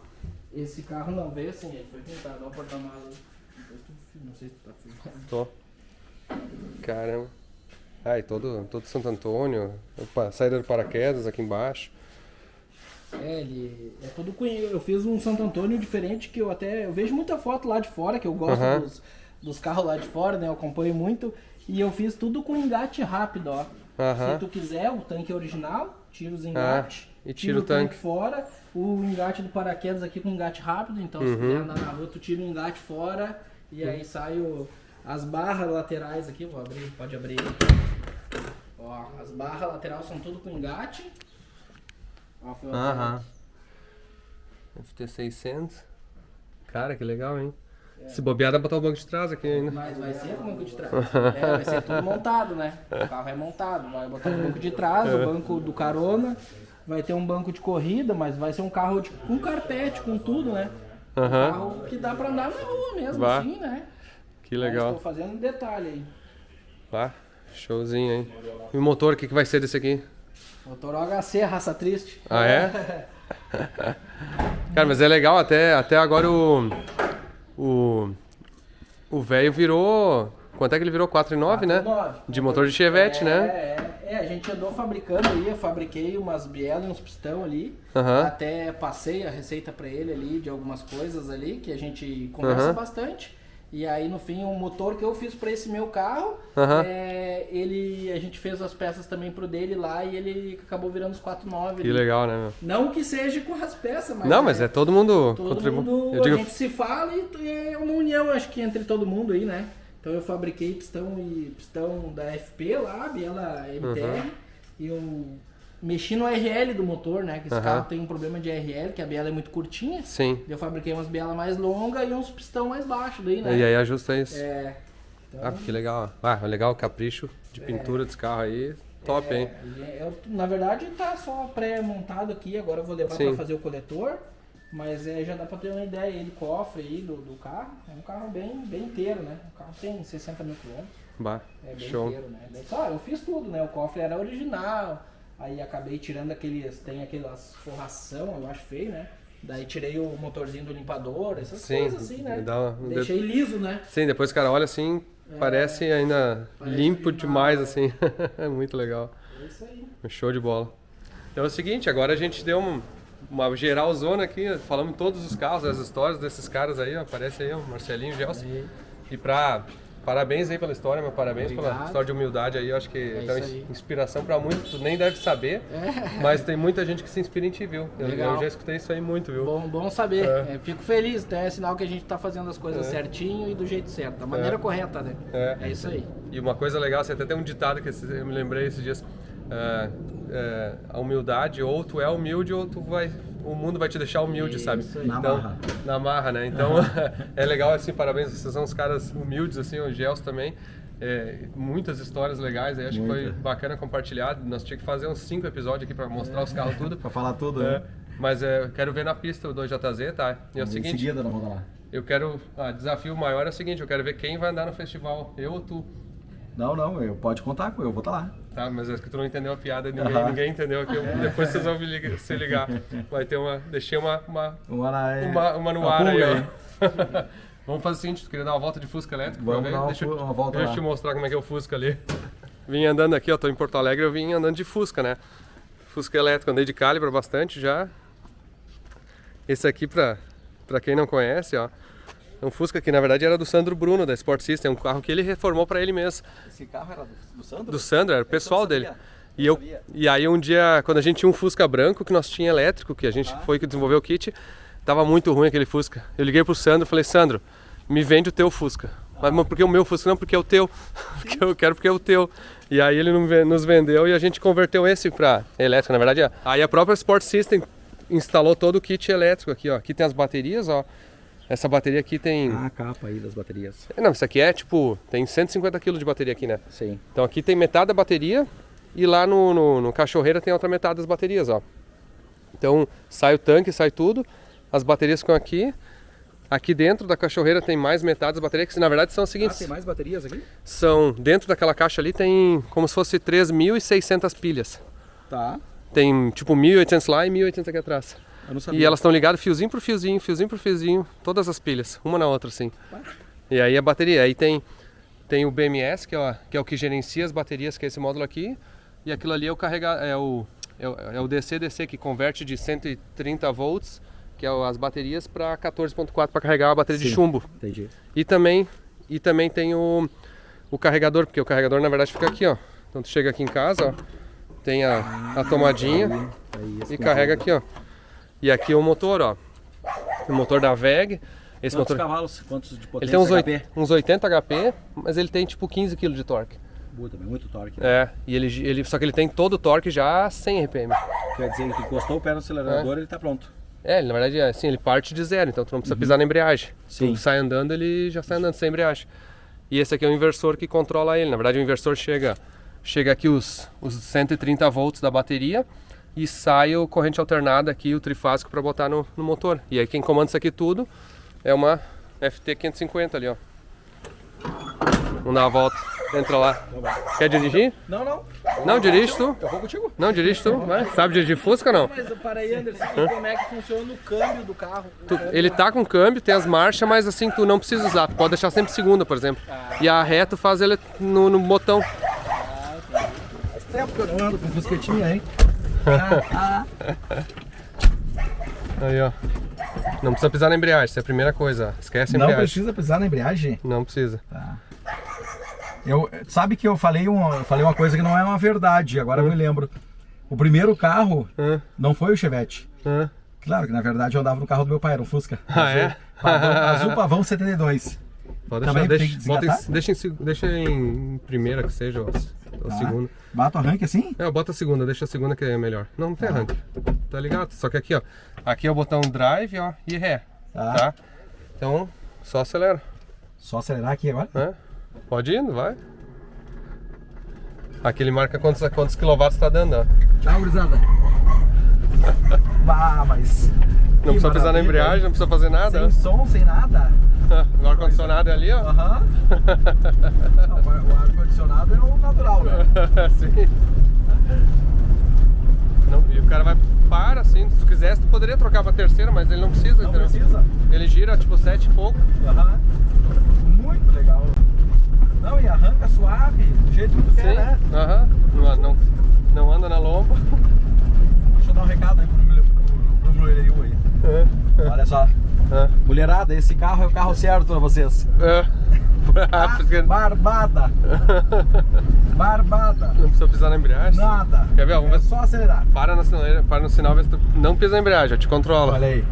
Esse carro não veio assim, ele foi pintado. Olha o porta-malas. Não sei se tu tá filmando. Tô. Caramba. E todo Santo Antônio. Opa, saída do paraquedas aqui embaixo. Ele é todo cunhado. Eu fiz um Santo Antônio diferente que eu vejo muita foto lá de fora, que eu gosto dos carros lá de fora, né? Eu acompanho muito. E eu fiz tudo com engate rápido, ó. Se tu quiser, o tanque é original, tira os engates, e tira o tanque fora. O engate do paraquedas aqui com engate rápido, então se quiser andar na rua, tu tira o engate fora e aí sai as barras laterais aqui, vou abrir, pode abrir. Ó, as barras laterais são tudo com engate. Ó, foi FT600. Cara, que legal, hein? Se bobear, dá pra botar o banco de trás aqui ainda. Mas vai ser o banco de trás. Vai ser tudo montado, né? O carro é montado. Vai botar o banco de trás, o banco do carona. Vai ter um banco de corrida, mas vai ser um carro com carpete, com tudo, né? Um carro que dá pra andar na rua mesmo, assim, né? Que legal. Estou fazendo um detalhe aí. Showzinho, hein? E o motor, o que vai ser desse aqui? Motor HC, raça triste. Cara, mas é legal, até agora o velho virou... Quanto é que ele virou? 4,9, né? 4,9. De motor de Chevette, né? A gente andou fabricando aí, eu fabriquei umas bielas e uns pistão ali. Até passei a receita pra ele ali de algumas coisas ali, que a gente conversa bastante. E aí no fim o motor que eu fiz para esse meu carro, a gente fez as peças também pro dele lá e ele acabou virando os 4.9. Que legal, né, meu? Não que seja com as peças, mas... Não, mas é todo mundo contribui. A gente se fala e é uma união, acho que entre todo mundo aí, né? Então eu fabriquei pistão da FP lá, biela MTR, e eu mexi no RL do motor, né? Que esse carro tem um problema de RL, que a biela é muito curtinha. Sim. Eu fabriquei umas bielas mais longas e uns pistão mais baixos daí, né? E aí ajusta isso. Então, que legal. Legal o capricho de pintura desse carro aí. Top, hein? Na verdade tá só pré-montado aqui, agora eu vou levar para fazer o coletor. Mas já dá pra ter uma ideia aí do cofre aí do carro. É um carro bem inteiro, né? O carro tem 60 mil quilômetros. É bem inteiro, né? Eu fiz tudo, né? O cofre era original. Aí acabei tirando aquelas forração, eu acho feio, né? Daí tirei o motorzinho do limpador, essas coisas assim, né? Deixei liso, né? Sim, depois o cara olha assim, parece ainda limpo demais, assim. É muito legal. É isso aí. Show de bola. Então é o seguinte, agora a gente deu uma geralzona aqui, falamos todos os carros, as histórias desses caras aí, ó. Aparece aí, ó, Marcelinho, Gelson. E parabéns aí pela história, meu parabéns pela história de humildade aí, eu acho que é uma inspiração pra muitos, tu nem deve saber, mas tem muita gente que se inspira em ti, viu? Eu já escutei isso aí muito, viu? Bom saber, fico feliz, então é sinal que a gente tá fazendo as coisas certinho e do jeito certo, da maneira correta, né? É isso aí. E uma coisa legal, você até tem um ditado que eu me lembrei esses dias, a humildade, ou tu é humilde ou o mundo vai te deixar humilde, sabe? Então, na marra, né? Então, é legal, assim, parabéns, vocês são uns caras humildes, assim, o Gelson também. Muitas histórias legais, aí acho que foi bacana compartilhar. Nós tínhamos que fazer uns 5 episódios aqui pra mostrar os carros tudo. Pra falar tudo, né? Mas eu quero ver na pista o 2JZ, tá? E é o seguinte, em seguida nós vamos lá. eu quero, desafio maior é o seguinte, eu quero ver quem vai andar no festival, eu ou tu. Não, pode contar com eu vou estar lá. Tá, mas acho que tu não entendeu a piada, ninguém entendeu aqui. Depois vocês vão se ligar. Vai ter deixei uma no ar aí, ó. Vamos fazer o seguinte, tu queria dar uma volta de Fusca elétrico? Vamos dar uma volta Deixa eu te mostrar como é que é o Fusca ali. Vim andando aqui, ó, tô em Porto Alegre, eu vim andando de Fusca, né? Fusca elétrico, andei de Calibra bastante já. Esse aqui, pra quem não conhece, ó, é um Fusca que na verdade era do Sandro Bruno, da Sport System, um carro que ele reformou pra ele mesmo. Esse carro era do Sandro? Do Sandro, era o pessoal dele. E aí um dia, quando a gente tinha um Fusca branco, que nós tinha elétrico, que a gente foi que desenvolveu o kit, tava muito ruim aquele Fusca. Eu liguei pro Sandro e falei, Sandro, me vende o teu Fusca. Mas porque o meu Fusca não, porque é o teu. Porque eu quero porque é o teu. E aí ele nos vendeu e a gente converteu esse pra elétrico, na verdade. Aí a própria Sport System instalou todo o kit elétrico aqui, ó. Aqui tem as baterias, ó. Essa bateria aqui tem... a capa aí das baterias. Não, isso aqui é tipo, tem 150 kg de bateria aqui, né? Sim. Então aqui tem metade da bateria e lá no cachoeira tem outra metade das baterias, ó. Então sai o tanque, sai tudo, as baterias ficam aqui. Aqui dentro da cachoeira tem mais metade das baterias, que na verdade são as seguintes. Tem mais baterias aqui? São, dentro daquela caixa ali tem como se fosse 3.600 pilhas. Tá. Tem tipo 1.800 lá e 1.800 aqui atrás. Eu não sabia. E elas estão ligadas fiozinho por fiozinho, todas as pilhas, uma na outra assim. E aí a bateria, aí tem o BMS, que é o que gerencia as baterias, que é esse módulo aqui. E aquilo ali é o DC-DC, que converte de 130 volts, que é as baterias, para 14.4 para carregar a bateria de chumbo. Entendi. E também tem o carregador, porque o carregador na verdade fica aqui, ó. Então tu chega aqui em casa, ó, tem a tomadinha e carrega aqui, ó. E aqui o motor, ó. O motor da WEG. Quantos motor... cavalos? Quantos de potência? Ele tem uns 80 HP, mas ele tem tipo 15 kg de torque. Também muito torque. Né? E só que ele tem todo o torque já sem RPM. Quer dizer que encostou o pé no acelerador, ele tá pronto. Na verdade, assim, ele parte de zero, então tu não precisa pisar na embreagem. Sim. Tu sai andando, ele já sai andando sem embreagem. E esse aqui é o inversor que controla ele. Na verdade, o inversor chega aqui os 130 volts da bateria e sai o corrente alternada aqui, o trifásico, para botar no motor. E aí quem comanda isso aqui tudo é uma FT 550 ali, ó. Vamos dar uma volta, entra lá. Quer dirigir? Não. Não, dirige tu. Eu vou contigo. Não, dirige tu. Vai. Sabe dirigir Fusca ou não? Mas para aí, Anderson, como é que funciona o câmbio do carro? Ele tá com câmbio, tem as marchas, mas assim, tu não precisa usar. Tu pode deixar sempre segunda, por exemplo. E a ré tu faz ele no botão. Faz tempo que eu não ando com fusquetinha, hein? Aí, ó. Não precisa pisar na embreagem, essa é a primeira coisa. Esquece a Não embreagem. precisa pisar na embreagem? Não precisa. Tá. Sabe que eu falei uma coisa que não é uma verdade, agora eu me lembro. O primeiro carro não foi o Chevette. Claro que na verdade eu andava no carro do meu pai, era um Fusca. Azul Pavão 72. Pode Também deixar, tem que desengatar? deixa em primeira que seja, ou segunda. Bata o arranque assim? Bota a segunda, deixa a segunda que é melhor. Não tem arranque, tá ligado? Só que aqui, ó, aqui é o botão drive, ó, e ré, tá? Então, só acelera. Só acelerar aqui agora? Pode ir, vai. Aqui ele marca quantos quilowatts tá dando, ó. Tchau, gurizada. Mas... Não precisa pisar na embreagem, não precisa fazer nada. Sem som, sem nada. O ar-condicionado é ali, ó. O ar-condicionado é o natural, né? Sim. Não, e o cara vai para assim, se tu quisesse tu poderia trocar pra terceira, mas ele não precisa, Não precisa? Ele gira tipo 7 e pouco. Muito legal. Não, e arranca suave, do jeito que tu quer, né? Não anda na lomba. Deixa eu dar um recado aí pro mulherio aí. Olha só. Mulherada, esse carro é o carro certo pra vocês. Barbada. Barbada. Não precisa pisar na embreagem. Nada. Quer ver? Vamos ver. Só acelerar. Para no sinal, vê se tu não pisa na embreagem, te controla. Olha aí.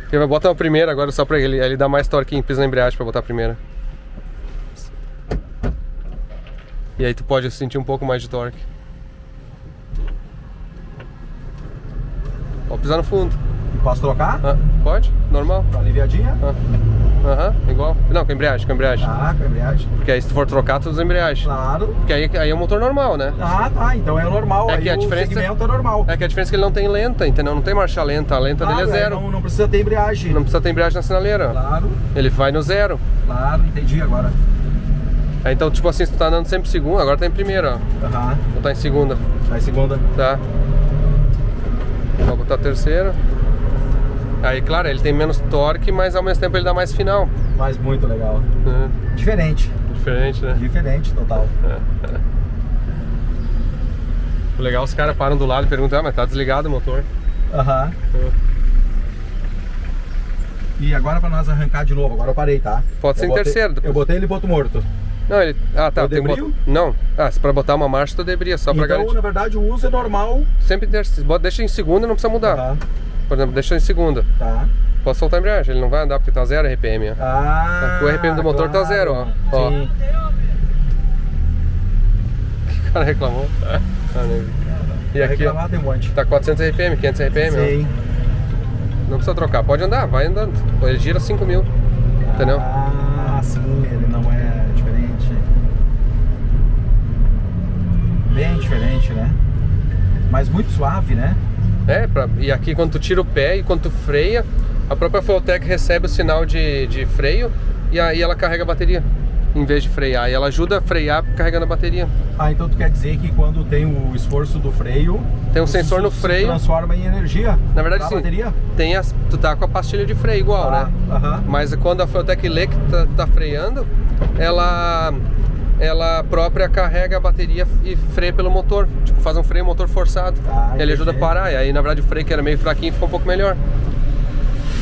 Quer ver? Bota a primeira agora só pra ele dar mais torquinho, pisa na embreagem pra botar a primeira. E aí tu pode sentir um pouco mais de torque. Pode pisar no fundo. Posso trocar? Pode? Normal. Tá aliviadinha? Igual. Não, com embreagem, com embreagem. Com embreagem. Porque aí se tu for trocar, tu usa embreagem. Claro. Porque aí é um motor normal, né? Tá, então é normal. É que aí a diferença, o segmento é normal. É que a diferença é que ele não tem lenta, entendeu? Não tem marcha lenta, a lenta dele é zero. Não precisa ter embreagem. Não precisa ter embreagem na sinaleira. Claro. Ele vai no zero. Claro, entendi agora. Então, tipo assim, se tu tá andando sempre em segunda, agora tá em primeira, ó. Vou tá em segunda. Tá em segunda. Tá. Vou botar a terceira. Aí, claro, ele tem menos torque, mas ao mesmo tempo ele dá mais final. Mas muito legal. Diferente. Diferente, né? Diferente, total. O legal, os caras param do lado e perguntam, mas tá desligado o motor. E agora pra nós arrancar de novo, agora eu parei, tá? Pode ser em terceiro. Eu botei ele ponto morto. Não, ele... tá. Eu debrio? Não. Se pra botar uma marcha, tu debria, só pra garantir. Então, na verdade, o uso é normal. Sempre em terceiro. Deixa em segunda, não precisa mudar. Por exemplo, deixa em segunda. Tá. Posso soltar a embreagem, ele não vai andar porque tá 0 RPM, ó. O RPM do motor tá 0, ó. Sim. O cara reclamou. E aqui, ó, tem um monte. tá 400 RPM, 500 RPM, Sim. Não precisa trocar, pode andar, vai andando. Ele gira 5.000, entendeu? Sim, ele não é diferente. Bem diferente, né? Mas muito suave, né? E aqui quando tu tira o pé e quando tu freia, a própria Fueltech recebe o sinal de freio e aí ela carrega a bateria, em vez de frear. E ela ajuda a frear carregando a bateria. Então tu quer dizer que quando tem o esforço do freio... Tem um sensor no freio. Transforma em energia? Na verdade sim, bateria? tu tá com a pastilha de freio igual, né? Mas quando a Fueltech lê que tá freando, ela própria carrega a bateria e freia pelo motor. Tipo, faz um freio motor forçado. Ele ajuda a parar. E aí, na verdade, o freio que era meio fraquinho ficou um pouco melhor.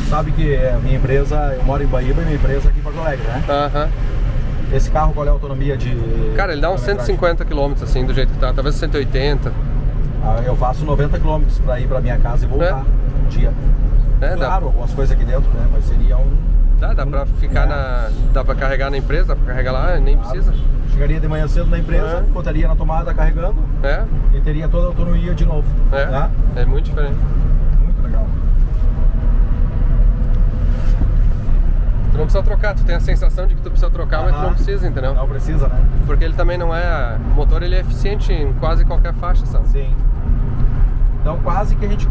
Sabe que a minha empresa, eu moro em Baíba e minha empresa aqui em Porto Alegre, né? Esse carro, qual é a autonomia de... Cara, ele dá uns 150 km, assim, do jeito que tá. Talvez 180. Eu faço 90 km pra ir pra minha casa e voltar um dia. Claro, algumas coisas aqui dentro, né? Mas seria Dá pra ficar dá pra carregar na empresa, dá pra carregar lá, nem precisa. Chegaria de manhã cedo na empresa, botaria na tomada carregando e teria toda a autonomia de novo. É muito diferente. Muito legal. Tu não precisa trocar, tu tem a sensação de que tu precisa trocar, mas tu não precisa, entendeu? Não precisa, né? Porque ele também não é... O motor ele é eficiente em quase qualquer faixa, sabe? Sim. Então quase que a gente...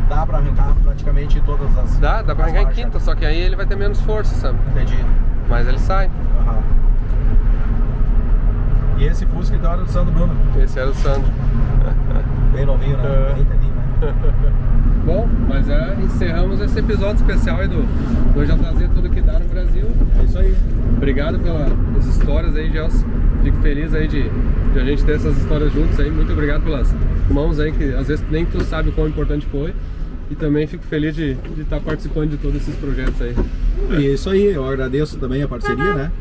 Dá pra arrancar praticamente todas as... Dá pra arrancar em quinta, só que aí ele vai ter menos força, sabe? Entendi. Mas ele sai. E esse Fusca então era do Sandro Bruno? Esse era do Sandro. Bem novinho, né? Bem entendinho, né? Bom, mas encerramos esse episódio especial aí do JZ Tudo Que Dá no Brasil. É isso aí. Obrigado pelas histórias aí, Gelson. Fico feliz aí de a gente ter essas histórias juntos aí. Muito obrigado pelas mãos aí, que às vezes nem tu sabe o quão importante foi. E também fico feliz de estar participando de todos esses projetos aí. E isso aí, eu agradeço também a parceria, né?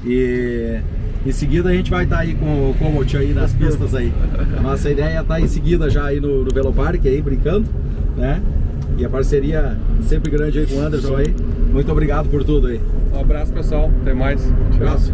E em seguida a gente vai estar aí com o Komoot aí nas pistas aí. A nossa ideia é estar em seguida já aí no Velopark aí, brincando, né? E a parceria sempre grande aí com o Anderson aí. Muito obrigado por tudo aí. Um abraço, pessoal. Até mais. Abraço.